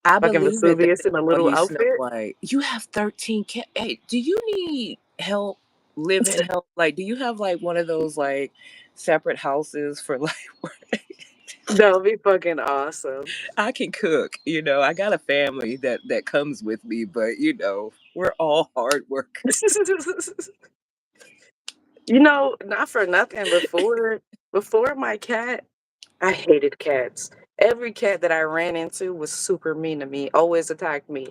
I Fucking believe it. They Vesuvius in a call little you Snow outfit. White. You have 13 cat. Hey, do you need help living help? Like, do you have like one of those like separate houses for like That would be fucking awesome. I can cook, you know. I got a family that comes with me, but you know, we're all hard workers. You know, not for nothing, before my cat, I hated cats. Every cat that I ran into was super mean to me, always attacked me,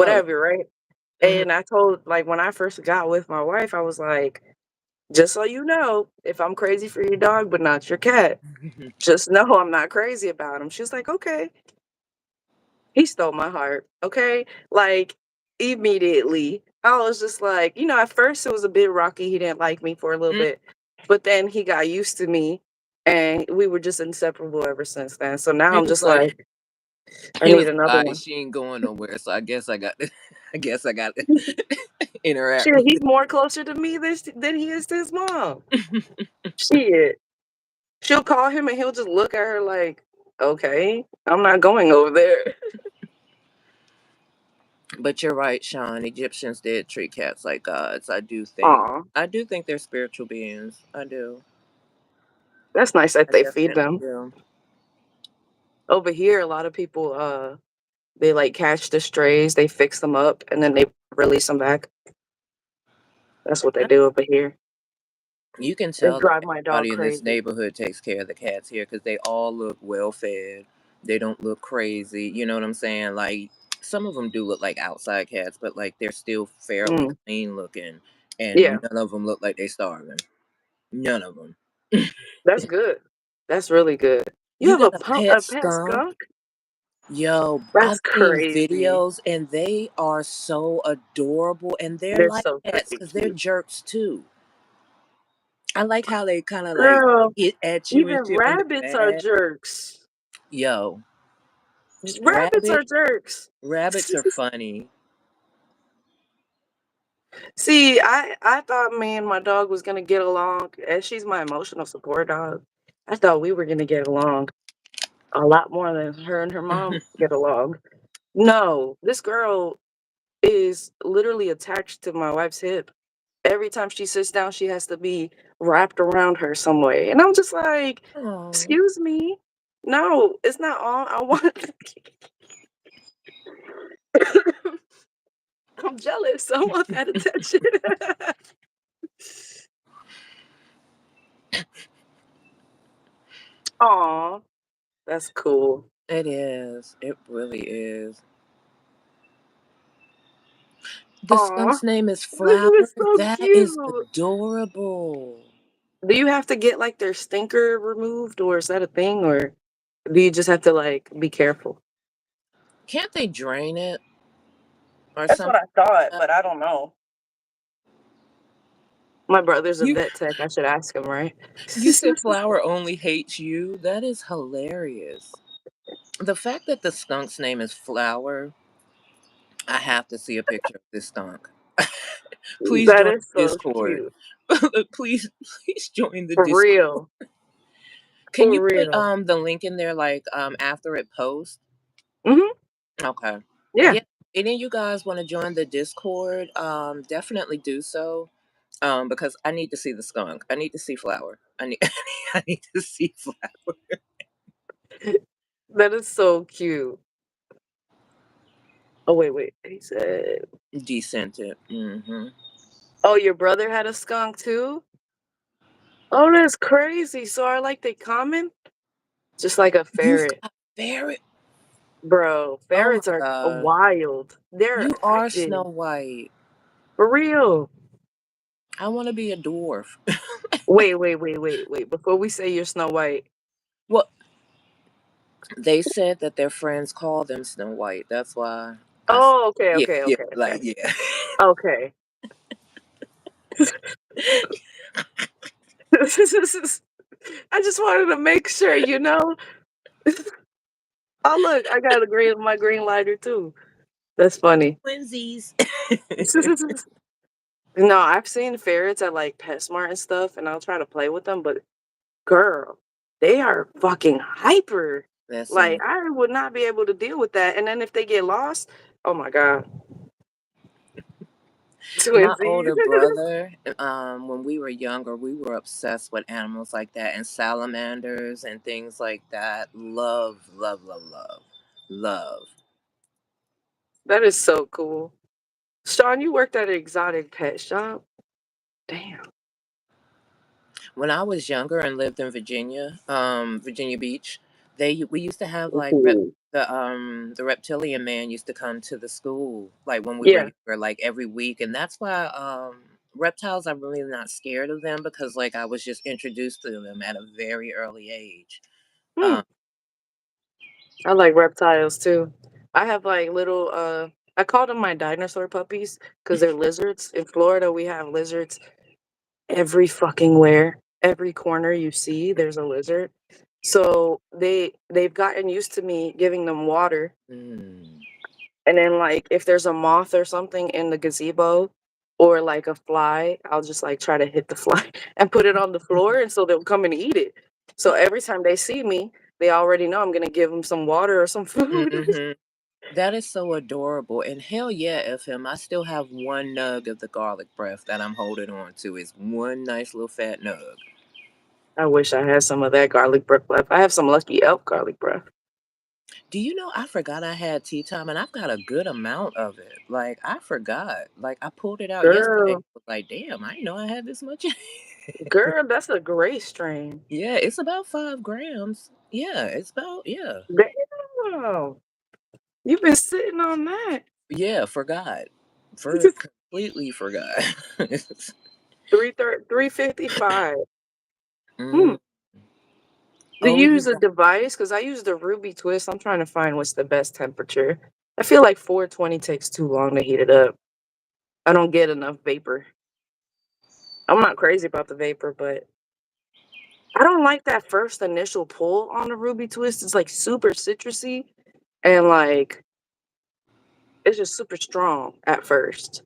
Oh, whatever, right? mhm. And I told like when I first got with my wife, I was like, just so you know, if I'm crazy for your dog, but not your cat, just know I'm not crazy about him. She's like, okay. He stole my heart, okay? Like, immediately. I was just like, at first it was a bit rocky. He didn't like me for a little Mm. bit, but then he got used to me and we were just inseparable ever since then. So now He I'm was just like, like, I he need was another like, "Alright, one. she ain't going nowhere, so I guess I got to, I guess I got to interact Shit, with he's more closer to me than he is to his mom. Shit. She'll call him and he'll just look at her like, okay, I'm not going over there. But you're right, Sean. Egyptians did treat cats like gods. Aw, I do think they're spiritual beings. I do. that's nice that I they feed definitely them. do. Over here, a lot of people, they, like, catch the strays, they fix them up, and then they release them back. That's what they do over here. You can It tell that drive my dog everybody in this crazy. neighborhood takes care of the cats here because they all look well fed. They don't look crazy. You know what I'm saying? Like some of them do look like outside cats, but like they're still fairly Mm, clean looking, yeah, and none of them look like they starving. None of them. that's good. That's really good. You You have got a pet a pet skunk? skunk? Yo, That's I've seen crazy. videos and they are so adorable and they're They're like so cats freaking because they're cute. jerks too. I like how they kind of like Girl, get at you and even shit when rabbits they're are mad. jerks. Yo, Rabbits are rabbit, jerks. rabbits are funny. See, I thought me and my dog was gonna get along, and she's my emotional support dog. I thought we were gonna get along a lot more than her and her mom get along. No, this girl is literally attached to my wife's hip. Every time she sits down, she has to be wrapped around her some way. And I'm just like, Oh, excuse me. No, it's not all I want. I'm jealous. I want that attention. Aw, that's cool. It is. It really is. The Aw, skunk's name is this Flower? is so That is cute. adorable. Do you have to get, like, their stinker removed, or is that a thing, or do you just have to, like, be careful? Can't they drain it or That's what something I like thought, that? but I don't know. My brother's a You vet tech, I should ask him, right? you said Flower only hates you? That is hilarious. The fact that the skunk's name is Flower, I have to see a picture of this skunk. Please That join is the so Discord. cute. Please join the For Discord. real. Can For you put real. the link in there like after it posts? Mhm. Okay. Yeah. Yeah. Any of you guys want to join the Discord? Definitely do so. Because I need to see the skunk. I need to see Flower. I need I need to see Flower. That is so cute. Oh, wait, wait. He said, Decented. Mm-hmm. "Oh, your brother had a skunk too? Oh, that's crazy. So are, like, they common? Just like a You've ferret." got ferret. Bro, Oh my ferrets are god. wild. They're You are Snow active. White. For real. I want to be a dwarf. Wait, wait, wait, wait, wait. Before we say you're Snow White. Well, they said that their friends call them Snow White. That's why I said, Oh, okay, yeah, okay, yeah, okay, like, okay. yeah. Okay. I just wanted to make sure, you know? Oh, look, I got a green my green lighter too. That's funny. Twinsies. No, I've seen ferrets at, like, PetSmart and stuff, and I'll try to play with them, but girl, they are fucking hyper. Like, Listen, I would not be able to deal with that, and then if they get lost, oh my god. my Twinsies. older brother, when we were younger, we were obsessed with animals like that and salamanders and things like that. Love, love, love, love, love. That is so cool. Sean, you worked at an exotic pet shop? Damn. When I was younger and lived in Virginia, Virginia Beach, we used to have like Ooh. the reptilian man used to come to the school like when we were Yeah. younger, like every week, and that's why reptiles, I'm really not scared of them because like I was just introduced to them at a very early age. Hmm. Um, I like reptiles too. I have like little I call them my dinosaur puppies because they're lizards. In Florida, we have lizards every fucking where. Every corner you see, there's a lizard. So they've gotten used to me giving them water. mm, And then like if there's a moth or something in the gazebo or like a fly, I'll just like try to hit the fly and put it on the floor and so they'll come and eat it. So every time they see me, they already know I'm gonna give them some water or some food. hmm. That is so adorable. And hell yeah, FM. I still have one nug of the garlic breath that I'm holding on to. Is one nice little fat nug. I wish I had some of that garlic breath left. I have some Lucky Elf garlic breath. Do you know I forgot I had tea time and I've got a good amount of it. Like I forgot. Like I pulled it out yesterday. Girl, Was like, damn, I didn't know I had this much. girl, that's a great strain. Yeah, it's about 5 grams. Yeah, it's about yeah. Damn, you've been sitting on that. Yeah, forgot. For completely forgot. 355. Hmm. mm. Do Oh, you you use a got device? Because I use the Ruby Twist. I'm trying to find what's the best temperature. I feel like 420 takes too long to heat it up. I don't get enough vapor. I'm not crazy about the vapor, but I don't like that first initial pull on the Ruby Twist. It's like super citrusy and like it's just super strong at first.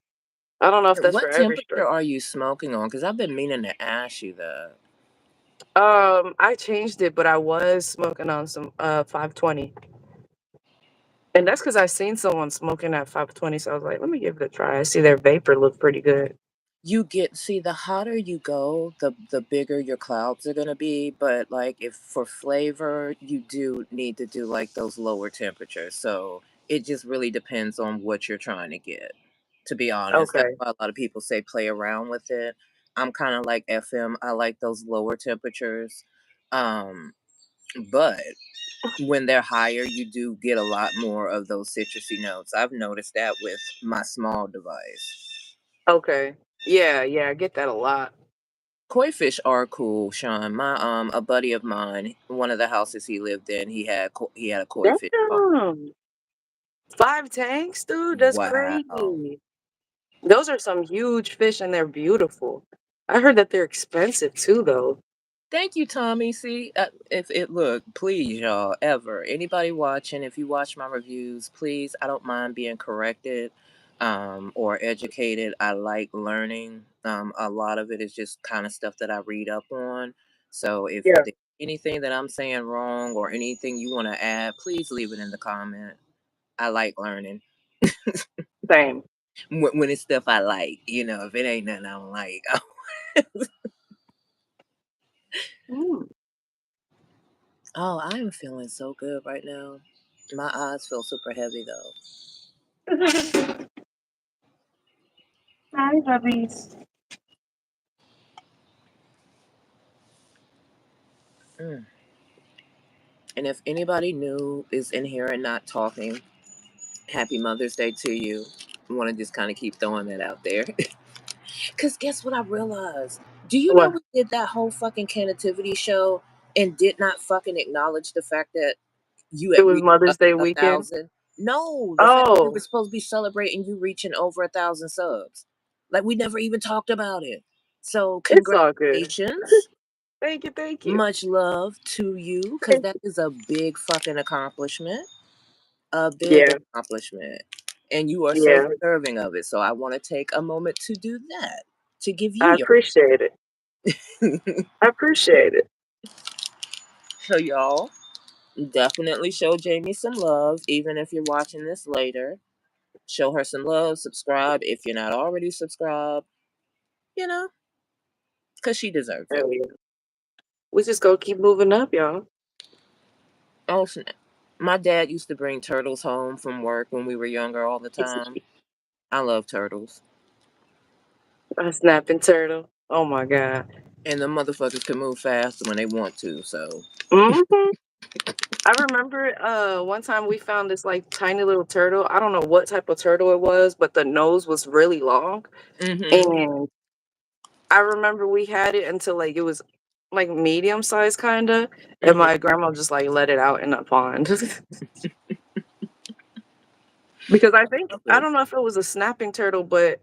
I don't know if that's for what every temperature strain. are you smoking on? Because I've been meaning to ask you that. I changed it, but I was smoking on some 520. And that's because I seen someone smoking at 520, so I was like, let me give it a try. I see their vapor look pretty good. You get see the hotter you go, the bigger your clouds are gonna be. But like if for flavor, you do need to do like those lower temperatures. So it just really depends on what you're trying to get. to be honest. That's Okay. why a lot of people say play around with it. I'm kind of like FM. I like those lower temperatures. Um, but when they're higher, you do get a lot more of those citrusy notes. I've noticed that with my small device. Okay. Yeah, yeah, I get that a lot. Koi fish are cool, Sean. My a buddy of mine, one of the houses he lived in, he had a koi fish farm. Damn. 5 tanks, dude, that's Wow. crazy. Those are some huge fish and they're beautiful. I heard that they're expensive too, though. Thank you, Tommy. See, if it look, please, y'all, ever anybody watching, if you watch my reviews, please, I don't mind being corrected, or educated. I like learning. A lot of it is just kind of stuff that I read up on. So if Yeah, there's anything that I'm saying wrong or anything you want to add, please leave it in the comment. I like learning same. when it's stuff I like. If it ain't nothing I don't like. Mm. Oh, I am feeling so good right now. My eyes feel super heavy though. Hi, puppies. Mm. And if anybody new is in here and not talking, happy Mother's Day to you. I want to just kind of keep throwing that out there. Because guess what I realized? Do you know What? we did that whole fucking canativity show and did not fucking acknowledge the fact that you It had was reached Mother's Day a weekend? thousand? No, the fact that we were Oh, supposed to be celebrating you reaching over 1,000 subs. Like we never even talked about it. So it's all good. congratulations. Thank you, thank you. Much love to you because Thank that you. is a big fucking accomplishment. A big Yeah, accomplishment. And you are so yeah, deserving of it. So I want to take a moment to do that, to give you I your. appreciate it. I appreciate it. So, y'all, definitely show Jamie some love, even if you're watching this later. Show her some love, subscribe if you're not already subscribed, you know, because she deserves it. Hell yeah. We just go keep moving up, y'all. Oh, snap. My dad used to bring turtles home from work when we were younger all the time. I love turtles. A snapping turtle. Oh my god. And the motherfuckers can move fast when they want to, so. Mhm. I remember one time we found this like tiny little turtle. I don't know what type of turtle it was, but the nose was really long. Mm-hmm. And I remember we had it until like it was like medium size kinda. And Mm-hmm. my grandma just like let it out in a pond. Because I don't know if it was a snapping turtle, but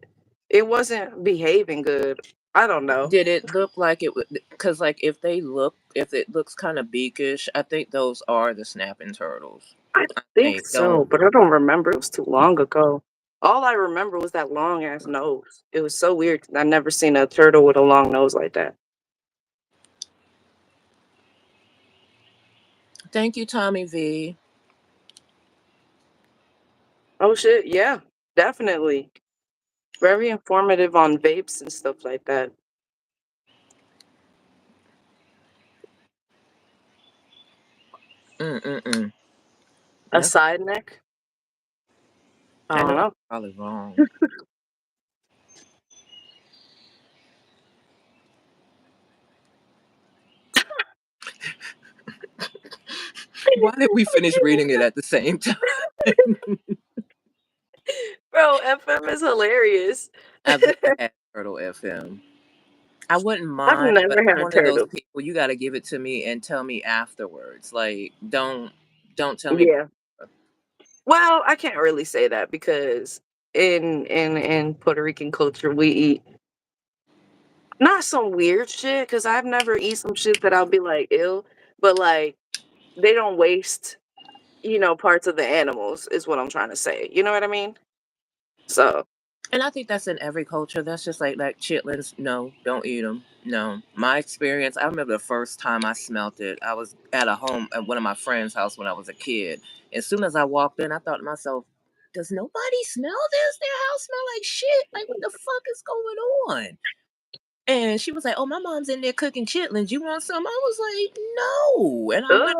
it wasn't behaving good. I don't know. Did it look like it would? Because, like, if it looks kind of beakish, I think those are the snapping turtles. I I think think. Don't. so, but I don't remember. It was too long ago. All I remember was that long ass nose. It was so weird 'cause I never seen a turtle with a long nose like that. Thank you, Tommy V. Oh shit, yeah, definitely. Very informative on vapes and stuff like that. Mm-mm-mm. A That's. side neck? I I don't know that's know. probably wrong. Why did we finish reading it at the same time? Bro, FM is hilarious. I've never had Turtle FM. I wouldn't I've mind, but never I'm had one of those turtle. people. You got to give it to me and tell me afterwards. Like, don't tell me. Yeah. Well, I can't really say that because in Puerto Rican culture we eat not some weird shit, because I've never eat some shit that I'll be like ill, but like they don't waste, parts of the animals is what I'm trying to say. You know what I mean? So And I think that's in every culture. That's just like chitlins. No, don't eat them. No, my experience. I remember the first time I smelt it. I was at a home at one of my friend's house when I was a kid. As soon as I walked in, I thought to myself, "Does nobody smell this? Their house smell like shit. Like what the fuck is going on?" And she was like, "Oh, my mom's in there cooking chitlins. You want some?" I was like, "No." And I went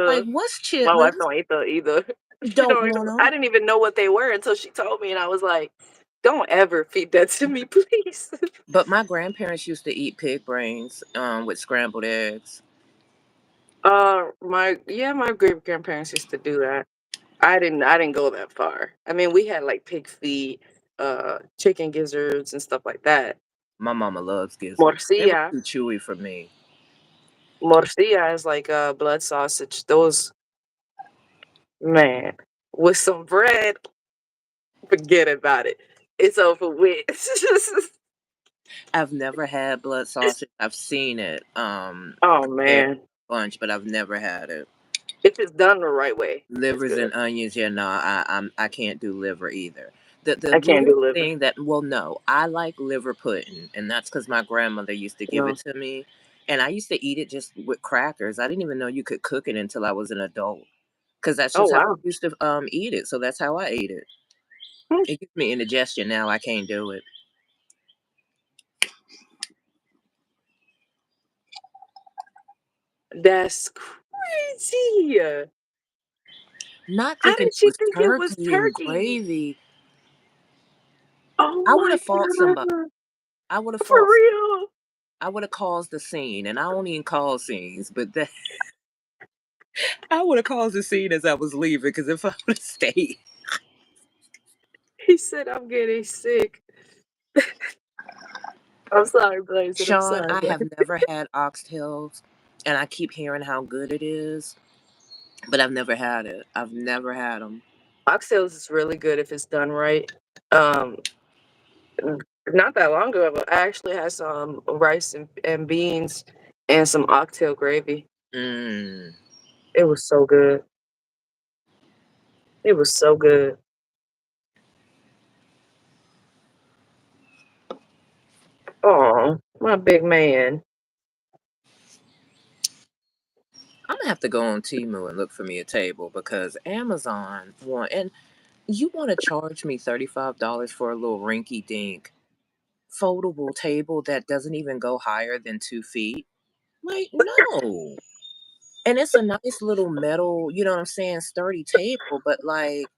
like, ugh. "What's My wife chitlins?" don't eat that either. She Don't don't eat want 'em. them. I didn't even know what they were until she told me, and I was like, Don't ever feed that to me, please. But my grandparents used to eat pig brains with scrambled eggs. My great grandparents used to do that. I didn't go that far. I mean, we had like pig feet, chicken gizzards and stuff like that. My mama loves gizzards. They were Morcilla. too chewy for me. Morcilla is like blood sausage. Those, man, with some bread, forget about it. It's over with. I've never had blood sausage. I've seen it Oh prepared man. bunch, but I've never had it. If it's done the right way, it's Livers good. and onions, yeah, no, I can't do liver either. The I can't little do liver. thing that, well, no, I like liver pudding, and that's because my grandmother used to give it No. to me, and I used to eat it just with crackers. I didn't even know you could cook it until I was an adult, because that's Oh just how I wow. used to eat it. So that's how I ate it. Hmm. It gives me indigestion now. I can't do it. That's crazy. Not How thinking did it she was think it was turkey and turkey? gravy. Oh I would my have fought somebody. god. I would have For fought. real. I would have caused the scene, and I don't even cause scenes, but that I would have caused a scene as I was leaving because if I would have stayed, He said, I'm getting sick. I'm sorry, Blaze, I'm Sean, sorry, I Blaze. have never had oxtails, and I keep hearing how good it is, but I've never had it. I've never had them. Oxtails is really good if it's done right. Um, Not that long ago, I actually had some rice and beans and some oxtail gravy. Mm. It was so good. It was so good. Oh, my big man. I'm gonna have to go on Temu and look for me a table because Amazon want, and you want to charge me $35 for a little rinky dink foldable table that doesn't even go higher than 2 feet? Like, no. And it's a nice little metal, you know what I'm saying, sturdy table, but like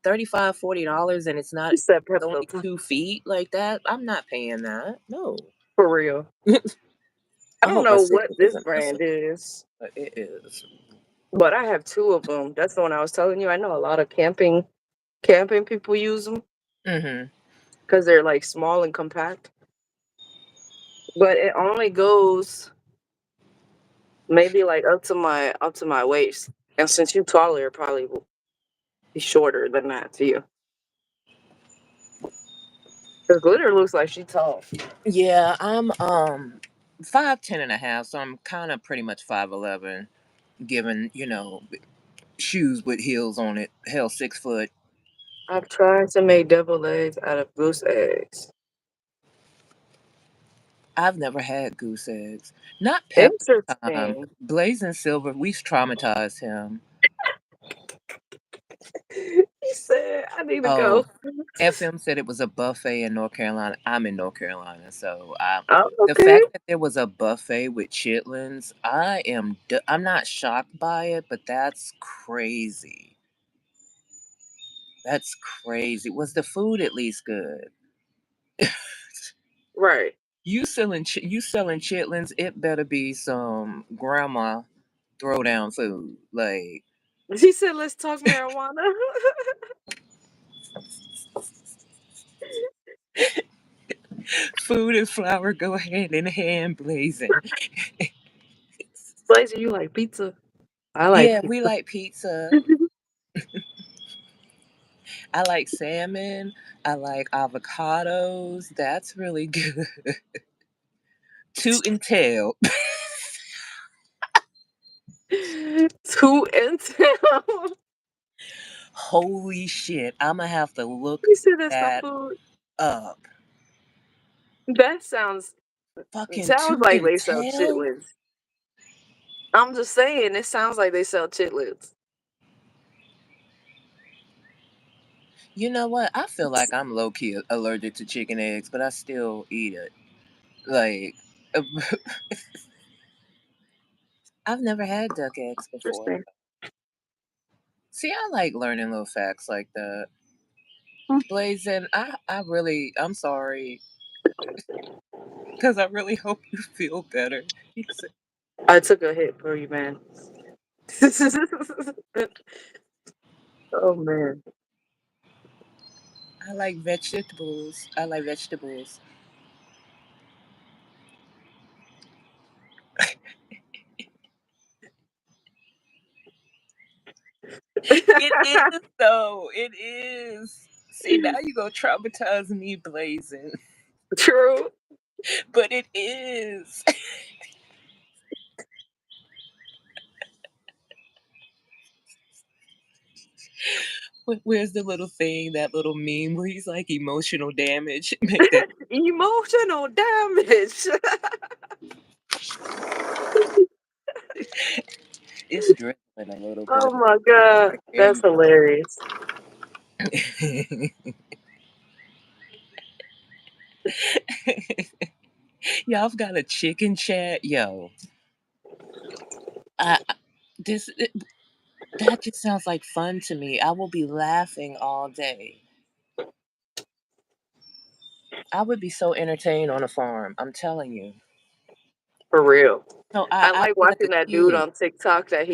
35, $40, and it's not He said only pepper 2 feet like that. I'm not paying that. No. for real. I I don't hope my know what signal this isn't brand messing, is, but it is. but I have two of them. That's the one I was telling you. I know a lot of camping people use them Mm-hmm. because they're like small and compact. But it only goes maybe like up to my waist. And since you're taller, it probably will be shorter than that to you. Because Glitter looks like she tall. Yeah, I'm 5'10" and a half, so I'm kind of pretty much 5'11", given, shoes with heels on it. Hell, 6 foot. I've tried to make deviled eggs out of goose eggs. I've never had goose eggs. Not pepper time. Interesting. Blazing Silver, we traumatized him. He said, I need to Oh, go. FM said it was a buffet in North Carolina. I'm in North Carolina, so Oh, the okay. fact that there was a buffet with chitlins, I'm not shocked by it, but that's crazy. That's crazy. Was the food at least good? Right. You selling chitlins? It better be some grandma throw down food. Like, She said, let's talk marijuana. food and flour go hand in hand, blazing. Blazer, you like pizza? I like Yeah, we pizza. like pizza. I like salmon. I like avocados. That's really good. Toot and tail. Two and ten. Holy shit. I'm going to have to look You said that's not that food. up. That sounds Fucking sounds toot like and they sell tail? chitlins. I'm just saying, it sounds like they sell chitlins. You know what? I feel like I'm low key allergic to chicken eggs, but I still eat it. Like, I've never had duck eggs before. Interesting. See, I like learning little facts like that. Blazing, I'm sorry, because I really hope you feel better. He said, I took a hit for you, man. Oh man. I like vegetables. I like vegetables. It is though. It is. See, now you gonna traumatize me, Blazing. True. But it is. Where's the little thing, that little meme where he's like emotional damage? Make that. Emotional damage. It's dripping a little Oh bit. my god, There that's you hilarious. go. Y'all have got a chicken chat, yo. I this it, that just sounds like fun to me. I will be laughing all day. I would be so entertained on a farm. I'm telling you. For real. So I I like did as a watching that dude kid. on TikTok that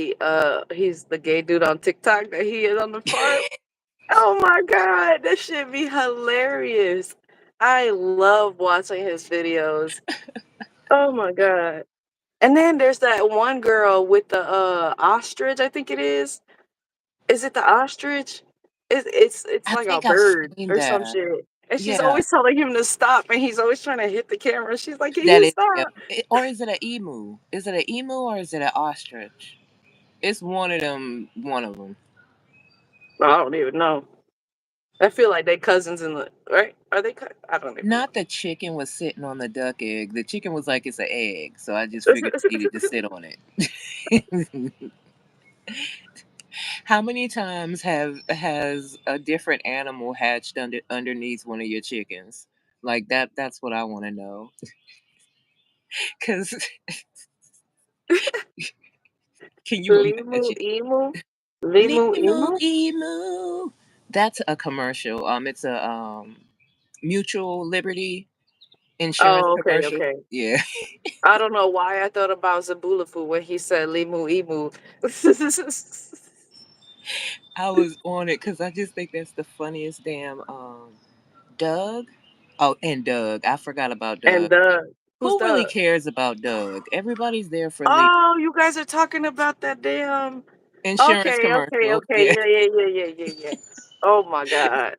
he's the gay dude on TikTok that he is on the farm. Oh my god, that should be hilarious. I love watching his videos. Oh my god. And then there's that one girl with the ostrich, I think it is. Is it the ostrich? It's I like a think I've bird seen or some that. shit. And she's Yeah, always telling him to stop and he's always trying to hit the camera. She's like, "Can that you is. Yeah. stop?" Or is it an emu? Is it an emu or is it an ostrich? It's one of them. One of them. I don't even know. I feel like they cousins in the right? Are they? I don't even Not the chicken was sitting on the duck egg. The chicken was like it's an egg, so I just know. figured it needed to sit on it. How many times have has a different animal hatched underneath one of your chickens? Like that. That's what I want to know. Cause can you Limu imagine? emu, limu emu. Emu, emu. That's a commercial. It's a mutual liberty insurance Oh, okay, commercial. okay. Yeah. I don't know why I thought about Zabulafu when he said limu emu. I was on it because I just think that's the funniest damn Doug. Oh, and Doug. I forgot about And Doug. who's Who really the? cares about Doug? Everybody's there for the Oh, you guys are talking about that damn. insurance Okay, okay, commercial. okay. Yeah. Yeah, yeah, yeah, yeah, yeah, yeah. Oh my god.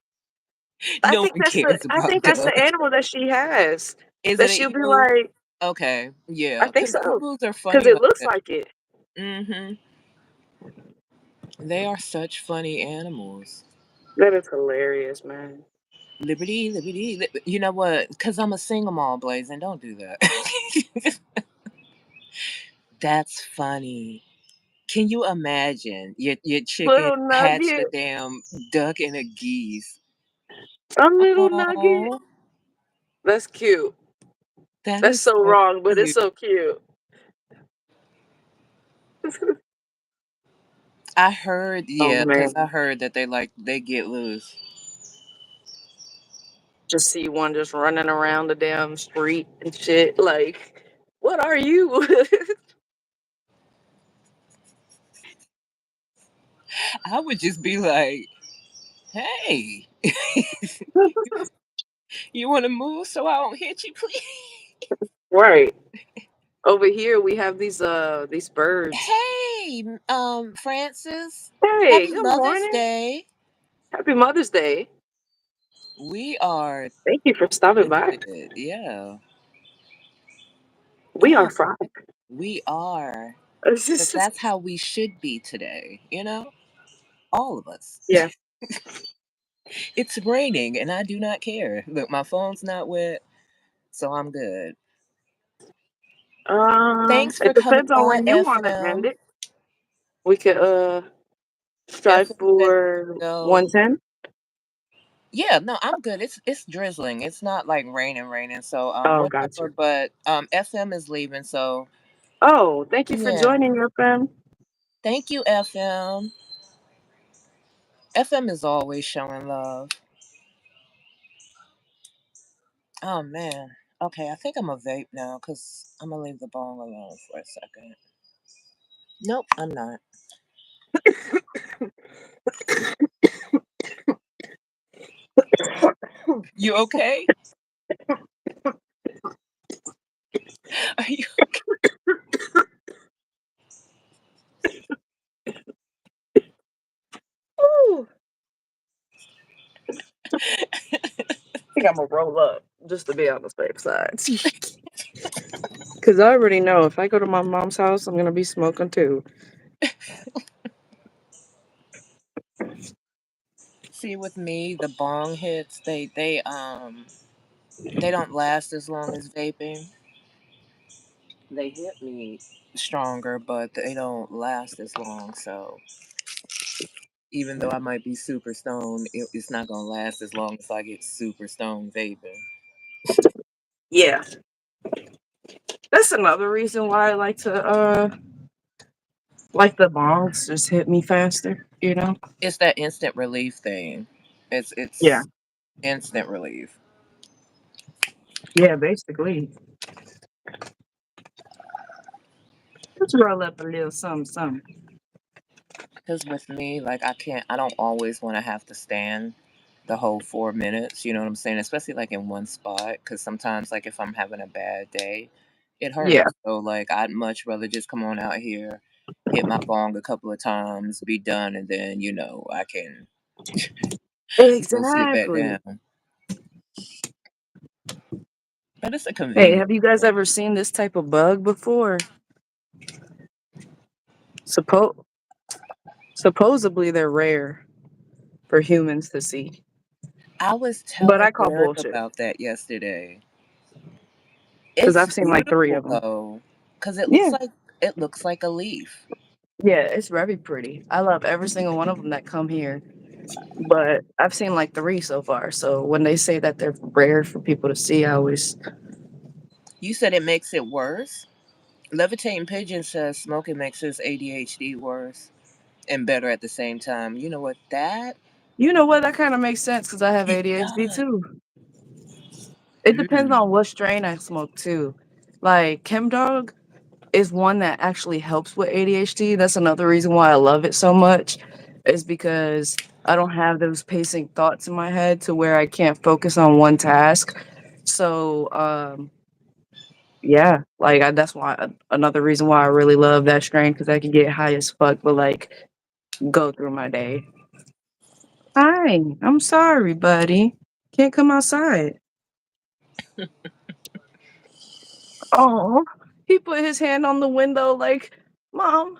No one cares I about think that's Doug. the animal that she has. Is That it an she'll be emu? like, Okay. I Yeah. think Because so. emus are Because funny it like looks that. like it. Mm-hmm. They are such funny animals. That is hilarious, man. Liberty, liberty, you know what? Because I'm a sing 'em all, Blazing. Don't do that. That's funny. Can you imagine your chicken Little hatched a nugget. damn duck and a geese? A little nugget. Oh, That's cute. that That's is so so wrong, but it's cute. so cute. I heard, Oh yeah, because I man. heard that they get loose. Just see one just running around the damn street and shit. Like, what are you? I would just be like, hey, you want to move so I don't hit you, please? Right. Over here we have these birds. Hey, Francis, Hey, happy good Mother's morning. Day. Happy Mother's Day. We are Thank you for stopping by. twisted. Yeah. We are Oh, fried. we are. Because that's how we should be today, you know? All of us. Yeah. It's raining and I do not care. Look, my phone's not wet, so I'm good. Thanks for It coming depends on by, when you want to end FM. it. We could strive FM said, for go. 110. Yeah, no, I'm good. It's drizzling. It's not like raining. So Oh, whatever. gotcha. But FM is leaving. So Oh, thank you for yeah, joining your friend. thank you, FM. FM is always showing love. Oh man. Okay, I think I'm a vape now because I'm gonna leave the bong alone for a second. Nope, I'm not. You okay? Are you okay? Ooh, I think I'm gonna roll up just to be on the safe side. Cause I already know if I go to my mom's house, I'm gonna be smoking too. See, with me, the bong hits they don't last as long as vaping. They hit me stronger, but they don't last as long. So even though I might be super stoned, it's not gonna last as long as I get super stoned vaping. Yeah, that's another reason why I like the bongs just hit me faster. You know? It's that instant relief thing. It's Yeah, it's instant relief. yeah. Basically, let's roll up a little something, something. Because with me, like I don't always want to have to stand the whole 4 minutes. You know what I'm saying? Especially like in one spot. Because sometimes, like if I'm having a bad day, it Yeah, hurts. So like I'd much rather just come on out here, hit my bong a couple of times, be done, and then I can go sit back exactly. down. But it's a Hey, convenient. have you guys ever seen this type of bug before? Suppo- Supposedly they're rare for humans to see, I was but telling I call Eric bullshit about that yesterday. because It's I've seen like three beautiful of them. though, because Yeah, it looks like a leaf. yeah, it's very pretty. I love every single one of them that come here, but I've seen like three so far. So when they say that they're rare for people to see, I always, You said it makes it worse. Levitating pigeon says smoking makes his ADHD worse and better at the same time. You know what that? you know what, that kind of makes sense because I have It ADHD does. too. It depends Mm. on what strain I smoke too. Like Chem Dog is one that actually helps with ADHD. That's another reason why I love it so much, is because I don't have those pacing thoughts in my head to where I can't focus on one task. So, yeah, like that's why another reason why I really love that strain because I can get high as fuck, but like go through my day. Hi, I'm sorry, buddy. Can't come outside. Oh, he put his hand on the window like, Mom,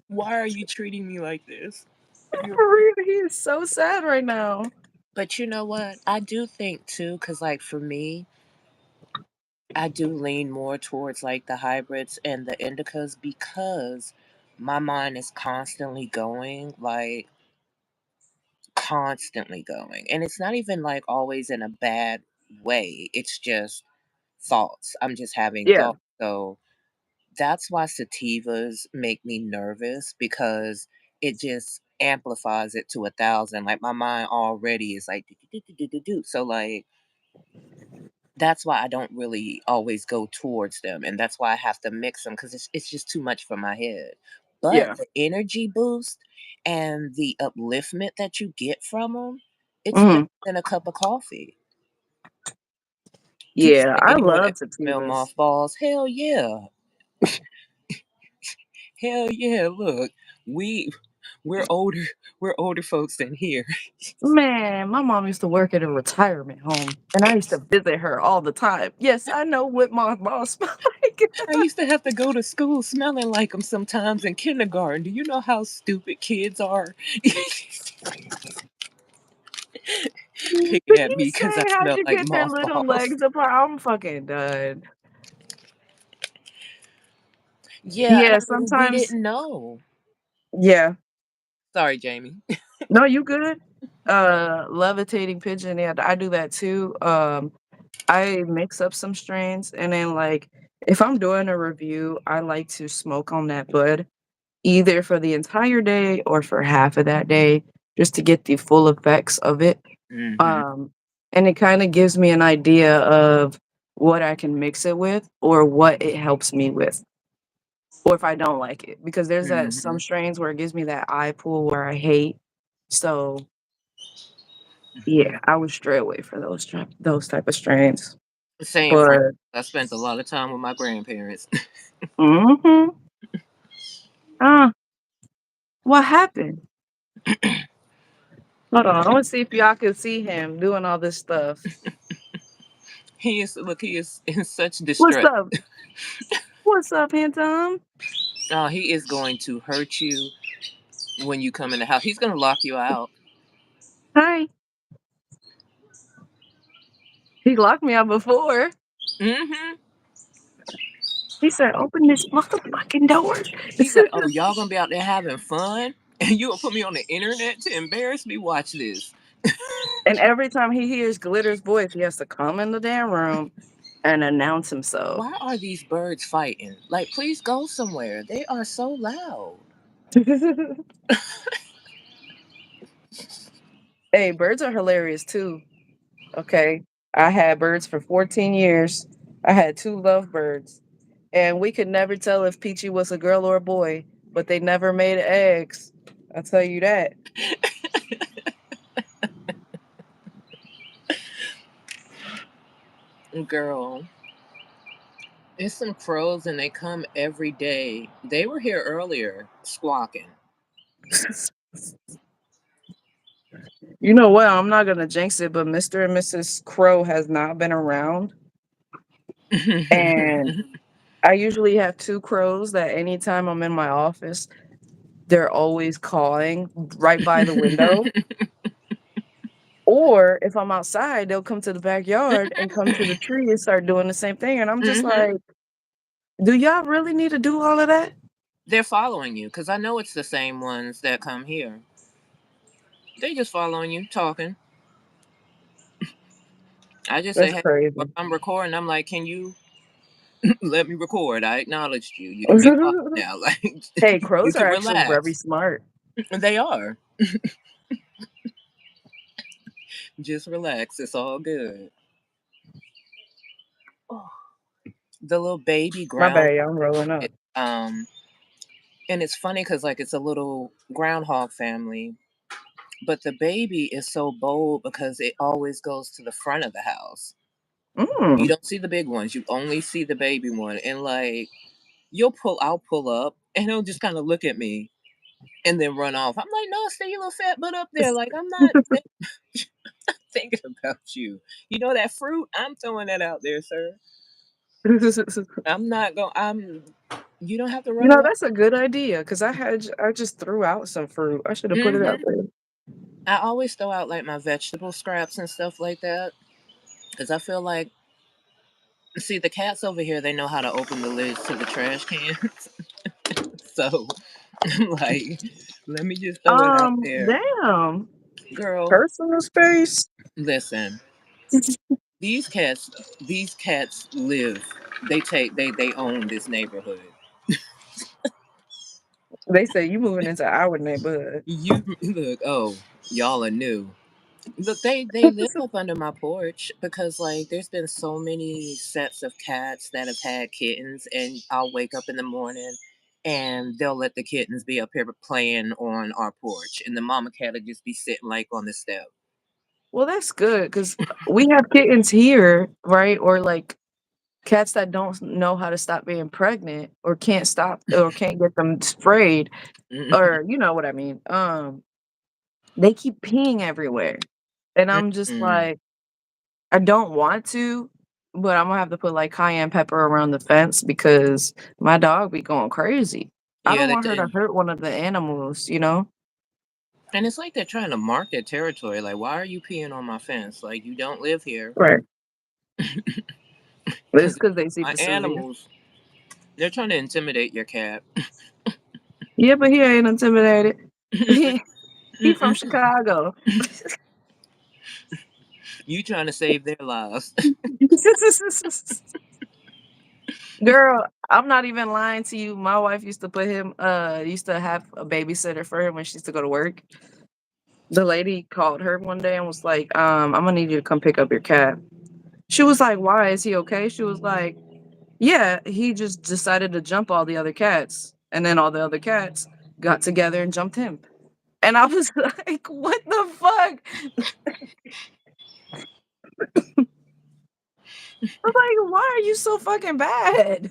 Why are you treating me like this? You're, for real, he is so sad right now. but you know what? I do think too, because like for me, I do lean more towards like the hybrids and the indicas because my mind is constantly going, like constantly going. And it's not even like always in a bad way. It's just thoughts. I'm just having Yeah, thoughts. So that's why sativas make me nervous because it just amplifies it to 1,000. Like my mind already is like, do, do, do, do, do, do. So like that's why I don't really always go towards them, and that's why I have to mix them because it's just too much for my head. But yeah. the energy boost and the upliftment that you get from them, it's better Mhm. than a cup of coffee. Keep Yeah, I saying you want to love smell sativas. mothballs. Hell yeah, hell yeah. Look, we we're older, we're older folks in here. Man, my mom used to work at a retirement home, and I used to visit her all the time. Yes, I know what mothballs smell like. I used to have to go to school smelling like them sometimes in kindergarten. Do you know how stupid kids are? Picking at me You because I say how'd smell you like get their little mothballs. legs apart? I'm fucking done. Yeah, and Yeah, I mean, we sometimes. didn't know. Yeah. Sorry, Jamie. No, you good. Levitating pigeon. Yeah, I do that too. I mix up some strains, and then like if I'm doing a review, I like to smoke on that bud either for the entire day or for half of that day just to get the full effects of it. Hmm. Um, and it kinda gives me an idea of what I can mix it with or what it helps me with, or if I don't like it, because there's that some Mhm. strains where it gives me that eye pull where I hate. So, yeah, I would stray away from those type of strains. Same for But I spent a lot of time with my grandparents. mhm. Uh, what happened? Hold on, I wanna see if y'all can see him doing all this stuff. He is in such What's distress. up? What's up, handsome? He is going to hurt you when you come in the house. He's gonna lock you out. Hi. He locked me out before. Hmm. He said, "Open this motherfucking door." He's like, "Oh, y'all gonna be out there having fun, and you gonna put me on the internet to embarrass me? Watch this." And every time he hears Glitter's voice, he has to come in the damn room and announce himself. Why are these birds fighting? Like, please go somewhere. They are so loud. Hey, birds are hilarious too. Okay. I had birds for 14 years. I had 2 lovebirds. And we could never tell if Peachy was a girl or a boy, but they never made eggs. I'll tell you that. Girl, it's some crows, and they come every day. They were here earlier, squawking. You know what? I'm not gonna jinx it, but Mr. and Mrs. Crow has not been around. And I usually have 2 crows that anytime I'm in my office, they're always cawing right by the window. Or if I'm outside, they'll come to the backyard and come to the tree and start doing the same thing. And I'm just Hmm. like, do y'all really need to do all of that? They're following you because I know it's the same ones that come here. They just following you, talking. I just say, That's hey, crazy. I'm recording. I'm like, can you let me record? I acknowledged you. You can be quiet now. Like, Hey, you crows are can actually very relax. smart. They are. Just relax. It's all good. Oh. The little baby My ground, bad, y'all, I'm rolling up. um, and it's funny because like it's a little groundhog family, but the baby is so bold because it always goes to the front of the house. You Mm. don't see the big ones. You only see the baby one, and like I'll pull up, and he'll just kind of look at me and then run off. I'm like, no, stay your little fat butt up there. Like I'm not thinking about you. You know that fruit? I'm throwing that out there, sir. You I'm not going. I'm. You don't have to run know, around. that's a good idea because I just threw out some fruit. I should have put it out Hmm. there. I always throw out like my vegetable scraps and stuff like that because I feel like, see, the cats over here, they know how to open the lids to the trash cans. So I'm like, let me just throw it out there. Damn. Girl, Personal space. listen, these cats live. They own this neighborhood. They say you moving into our neighborhood. You look, oh, y'all are new. Look, they live up under my porch because like there's been so many sets of cats that have had kittens, and I'll wake up in the morning and they'll let the kittens be up here playing on our porch, and the mama cat will just be sitting like on the step. Well, that's good because we have kittens here, right? Or like cats that don't know how to stop being pregnant or can't stop or can't get them sprayed or you know what I mean. They keep peeing everywhere. And I'm just Mm-mm. like, I don't want to, but I'm gonna have to put like cayenne pepper around the fence because my dog be going crazy. I Yeah, don't they want her to did. hurt one of the animals, you know? And it's like they're trying to mark their territory. Like, why are you peeing on my fence? Like, you don't live here. Right. It's Because because they see my Vesuvius. animals, they're trying to intimidate your cat. Yeah, but he ain't intimidated. He from Chicago. You trying to save their lives. Girl, I'm not even lying to you. My wife used to have a babysitter for him when she used to go to work. The lady called her one day and was like, "I'm gonna need you to come pick up your cat." She was like, "Why? Is he okay?" She was like, "Yeah, he just decided to jump all the other cats, and then all the other cats got together and jumped him." And I was like, "What the fuck?" I'm like, "Why are you so fucking bad?"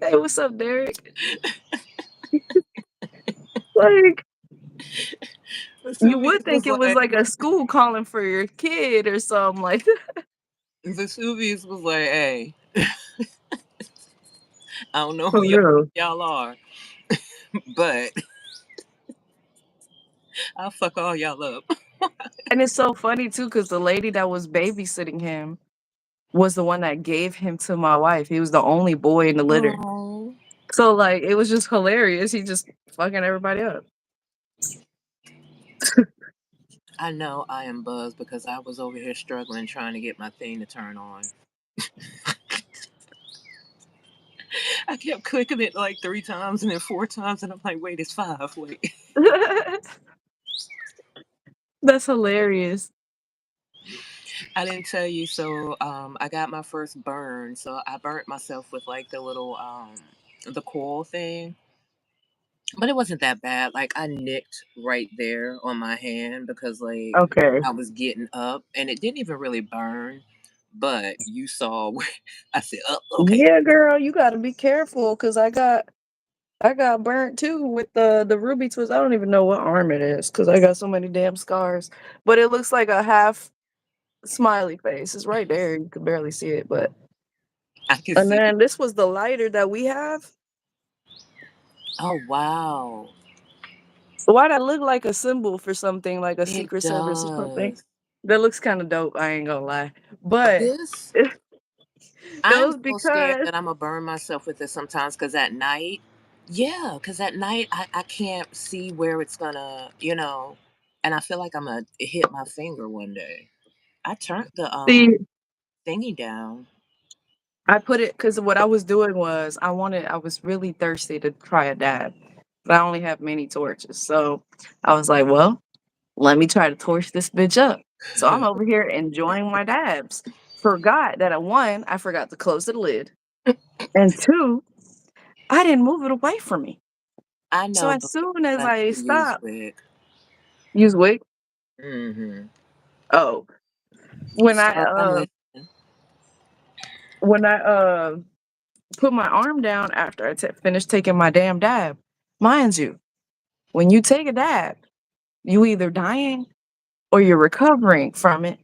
Hey, what's up, Derek? Like, you would Vesuvius think was it was like, like a school calling for your kid or something like that. Vesuvius was like, hey, I don't know For who real. y'all are, but I'll fuck all y'all up. And it's so funny too, because the lady that was babysitting him was the one that gave him to my wife. He was the only boy in the litter. Oh, So, like, it was just hilarious. He just fucking everybody up. I know I am buzzed because I was over here struggling trying to get my thing to turn on. I kept clicking it like 3 times and then 4 times, and I'm like, wait, it's 5. Wait. That's hilarious. I didn't tell you. So I got my first burn. So I burnt myself with like the little the coil thing. But it wasn't that bad. Like I nicked right there on my hand because like Okay. I was getting up and it didn't even really burn. But you saw where I said, oh, okay. Yeah, girl, you gotta be careful because I got burnt too with the ruby twist. I don't even know what arm it is because I got so many damn scars. But it looks like a half smiley face. It's right there. You can barely see it. But I can and see. then this was the lighter that we have. Oh wow. Why that look like a symbol for something like a It secret service or something? does. That looks kind of dope. I ain't gonna lie. But This it I'm was so scared because that I'm gonna burn myself with it sometimes because at night, yeah, because at night I can't see where it's gonna, and I feel like I'm gonna hit my finger one day. I turned the see, thingy down. I put it because what I was doing was I was really thirsty to try a dab, but I only have mini torches. So I was like, well, let me try to torch this bitch up. So I'm over here enjoying my dabs. Forgot that at one, I forgot to close the lid. And two, I didn't move it away from me. I So know, as but soon as I I do use stopped, wig. use wig. Mm-hmm. Oh, when I Sorry, I'm uh listening. when I put my arm down after finished taking my damn dab, mind you, when you take a dab, you either dying or you're recovering from it.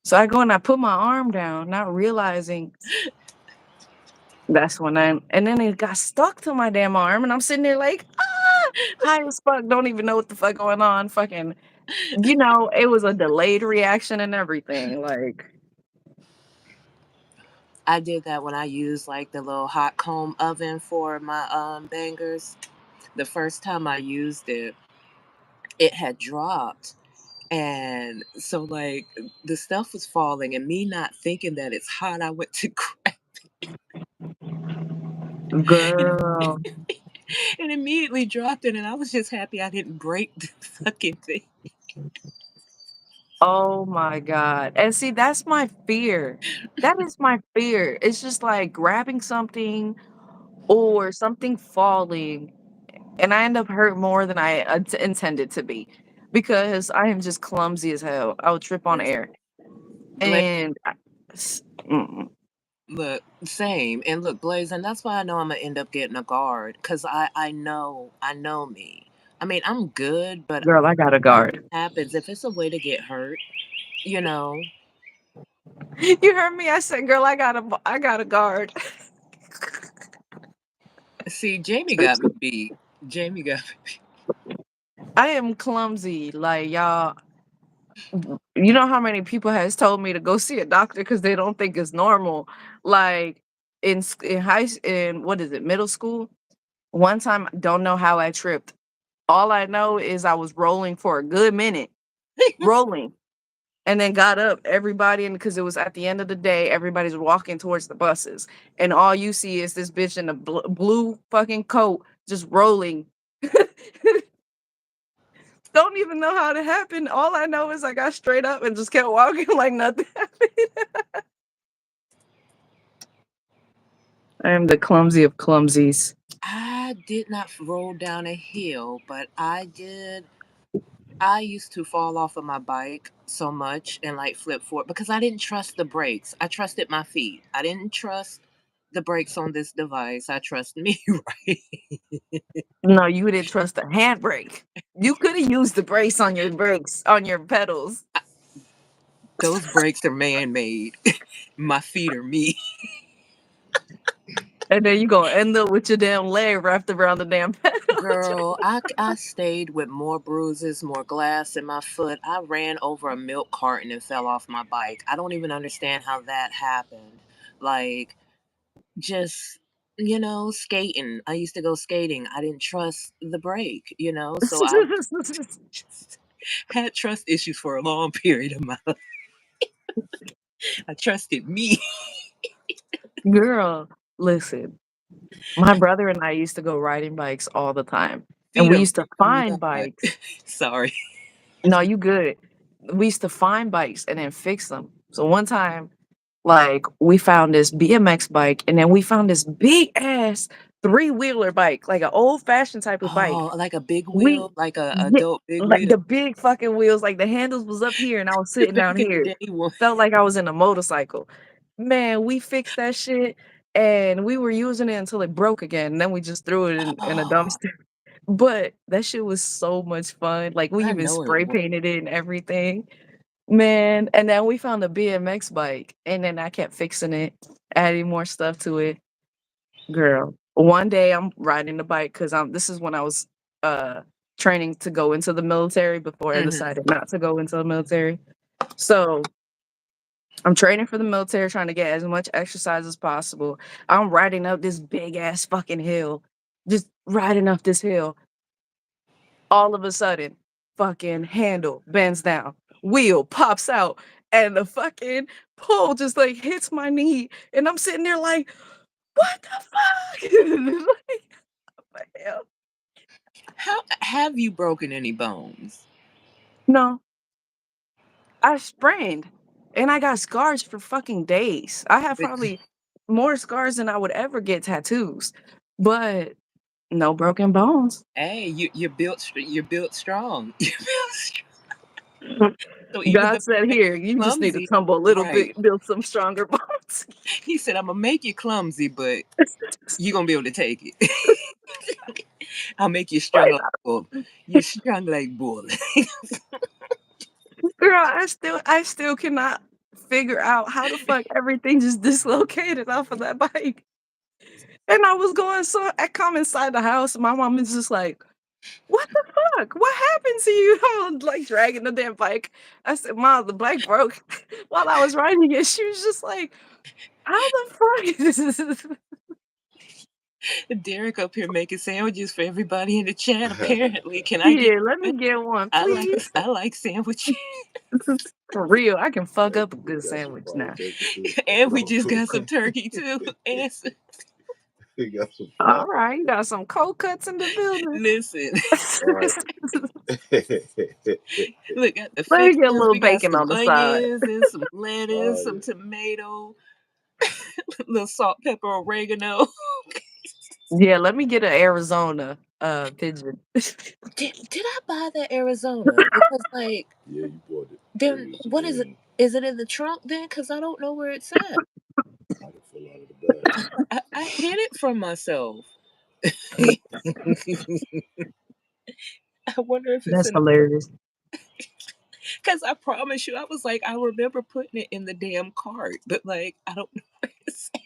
So I go and I put my arm down, not realizing that's when and then it got stuck to my damn arm, and I'm sitting there like, ah, high as fuck, don't even know what the fuck going on. Fucking, it was a delayed reaction and everything. Like, I did that when I used like the little hot comb oven for my bangers. The first time I used it, it had dropped. And so, like, the stuff was falling, and me not thinking that it's hot, I went to grab it girl, and immediately dropped it. And I was just happy I didn't break the fucking thing. oh my god. And see, that's my fear. That is my fear. It's just like grabbing something or something falling, and I end up hurt more than I intended to be because I am just clumsy as hell. I would trip on Listen, air. Blaze, And mm-mm. look, same. And look, Blaze, and that's why I know I'm gonna end up getting a guard because I know me. I mean, I'm good, but Girl, I got a guard. happens if it's a way to get hurt, you know. You heard me? I said, "Girl, I got a guard." See, Jamie got me beat. Jamie got me. I am clumsy, like y'all. You know how many people has told me to go see a doctor because they don't think it's normal. Like in what is it, middle school? One time, don't know how I tripped. All I know is I was rolling for a good minute, rolling, and then got up. Everybody, and because it was at the end of the day, everybody's walking towards the buses, and all you see is this bitch in a blue fucking coat just rolling. Don't even know how it happened. All I know is I got straight up and just kept walking like nothing happened. I am the clumsy of clumsies. I did not roll down a hill, but I did. I used to fall off of my bike so much and like flip forward because I didn't trust the brakes. I trusted my feet. I didn't trust the brakes on this device. I trust me, right? No, you didn't trust the handbrake. You could have used the brace on your brakes, on your pedals. Those brakes are man made. My feet are me. And then you gonna end up with your damn leg wrapped around the damn pedal. Girl, I stayed with more bruises, more glass in my foot. I ran over a milk carton and fell off my bike. I don't even understand how that happened. Like, just, skating. I used to go skating. I didn't trust the brake, so I just had trust issues for a long period of my life. I trusted me. Girl, listen. My brother and I used to go riding bikes all the time, and Feet we are used to I'm find not. bikes. Sorry. No, you good. We used to find bikes and then fix them. So one time, like, we found this BMX bike, and then we found this big ass three-wheeler bike, like an old-fashioned type of bike. Oh, like a big We wheel, like a Yeah, adult big like wheel. the big fucking wheels, like the handles was up here and I was sitting down Back in the here. day one. Felt like I was in a motorcycle. Man, we fixed that shit and we were using it until it broke again. And then we just threw it in a Oh, dumpster. But that shit was so much fun. Like we I even know it spray was. painted it and everything. Man, and then we found a BMX bike and then I kept fixing it, adding more stuff to it. Girl, one day I'm riding the bike because this is when I was uh training to go into the military before I Mhm. decided not to go into the military. So I'm training for the military, trying to get as much exercise as possible. I'm riding up this big ass fucking hill, just riding up this hill. All of a sudden, fucking handle bends down, wheel pops out, and the fucking pole just like hits my knee. And I'm sitting there like, what the fuck? Like, what the hell? How have you broken any bones? No, I sprained and I got scars for fucking days. I have probably more scars than I would ever get tattoos, but no broken bones. Hey, you're built strong. You're built strong. So even God the said, "Here, you just need to clumsy, tumble a little right? bit, build some stronger bones." He said, "I'm gonna make you clumsy, but you're gonna be able to take it. I'll make you strong Like, like bull. You're strong like bull." girl, I still cannot figure out how the fuck everything just dislocated off of that bike. And I was going so I come inside the house, and my mom is just like, "What the fuck? What happened to you?" I'm like dragging the damn bike. I said, "Mom, the bike broke while I was riding it." She was just like, "How the fuck?" Derek up here making sandwiches for everybody in the chat. Apparently, can I get Yeah, let me one? get one, I like please. I like sandwiches. For real, I can fuck up a good sandwich now. And we just got some turkey too. And All right, you got some cold cuts in the building. listen, look at the Let me get a fixings. little We got bacon some on the side. onions and some lettuce, some tomato, little salt, pepper, oregano. Yeah, let me get an Arizona pigeon. Did I buy that Arizona? Because like then what is it? Is it in the trunk then? Because I don't know where it's at. I hid it from myself. I wonder if it's That's in. hilarious. Because I promise you, I was like, I remember putting it in the damn cart, but like, I don't know where it's at.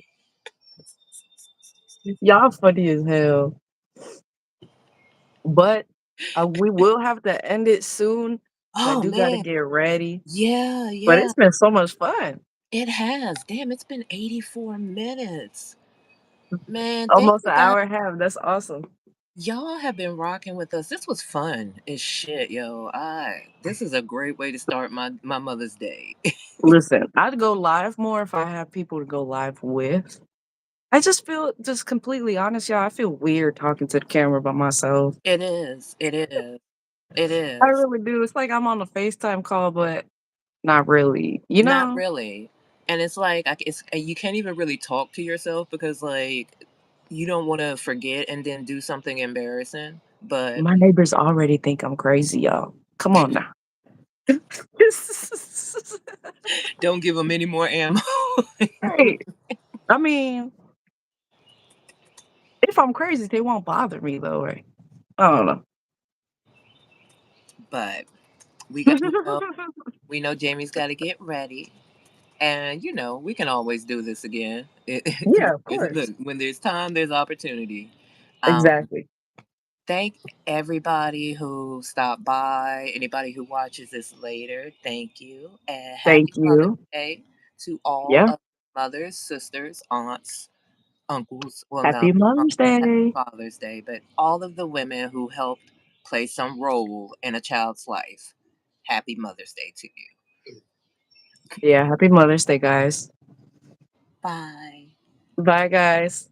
Y'all funny as hell. But we will have to end it soon because I Oh do got to man. get ready. Yeah, But yeah. it's been so much fun. It has. Damn, it's been 84 minutes. Man, thank Almost you an guys. hour and a half. That's awesome. Y'all have been rocking with us. This was fun as shit, yo. This is a great way to start my Mother's Day. Listen, I'd go live more if I have people to go live with. I just feel just completely honest, y'all. I feel weird talking to the camera by myself. It is. It is. It I is. really do. It's like I'm on a FaceTime call, but not really, Not really. And it's like you can't even really talk to yourself because like you don't want to forget and then do something embarrassing. But My neighbors already think I'm crazy, y'all. Come on now. don't give them any more ammo. Right. I mean, if I'm crazy, they won't bother me though, right? I don't know. But we got we know Jamie's got to get ready. And we can always do this again. Yeah, of course. Look, when there's time, there's opportunity. Um, Exactly. Thank everybody who stopped by, anybody who watches this later. Thank you. And Thank happy Mother's you. Day to all Yeah. of mothers, sisters, aunts, uncles. Well, no, Happy Mother's happy Day. Father's Day, but all of the women who helped play some role in a child's life. Happy Mother's Day to you. Yeah, happy Mother's Day, guys. Bye. Bye, guys.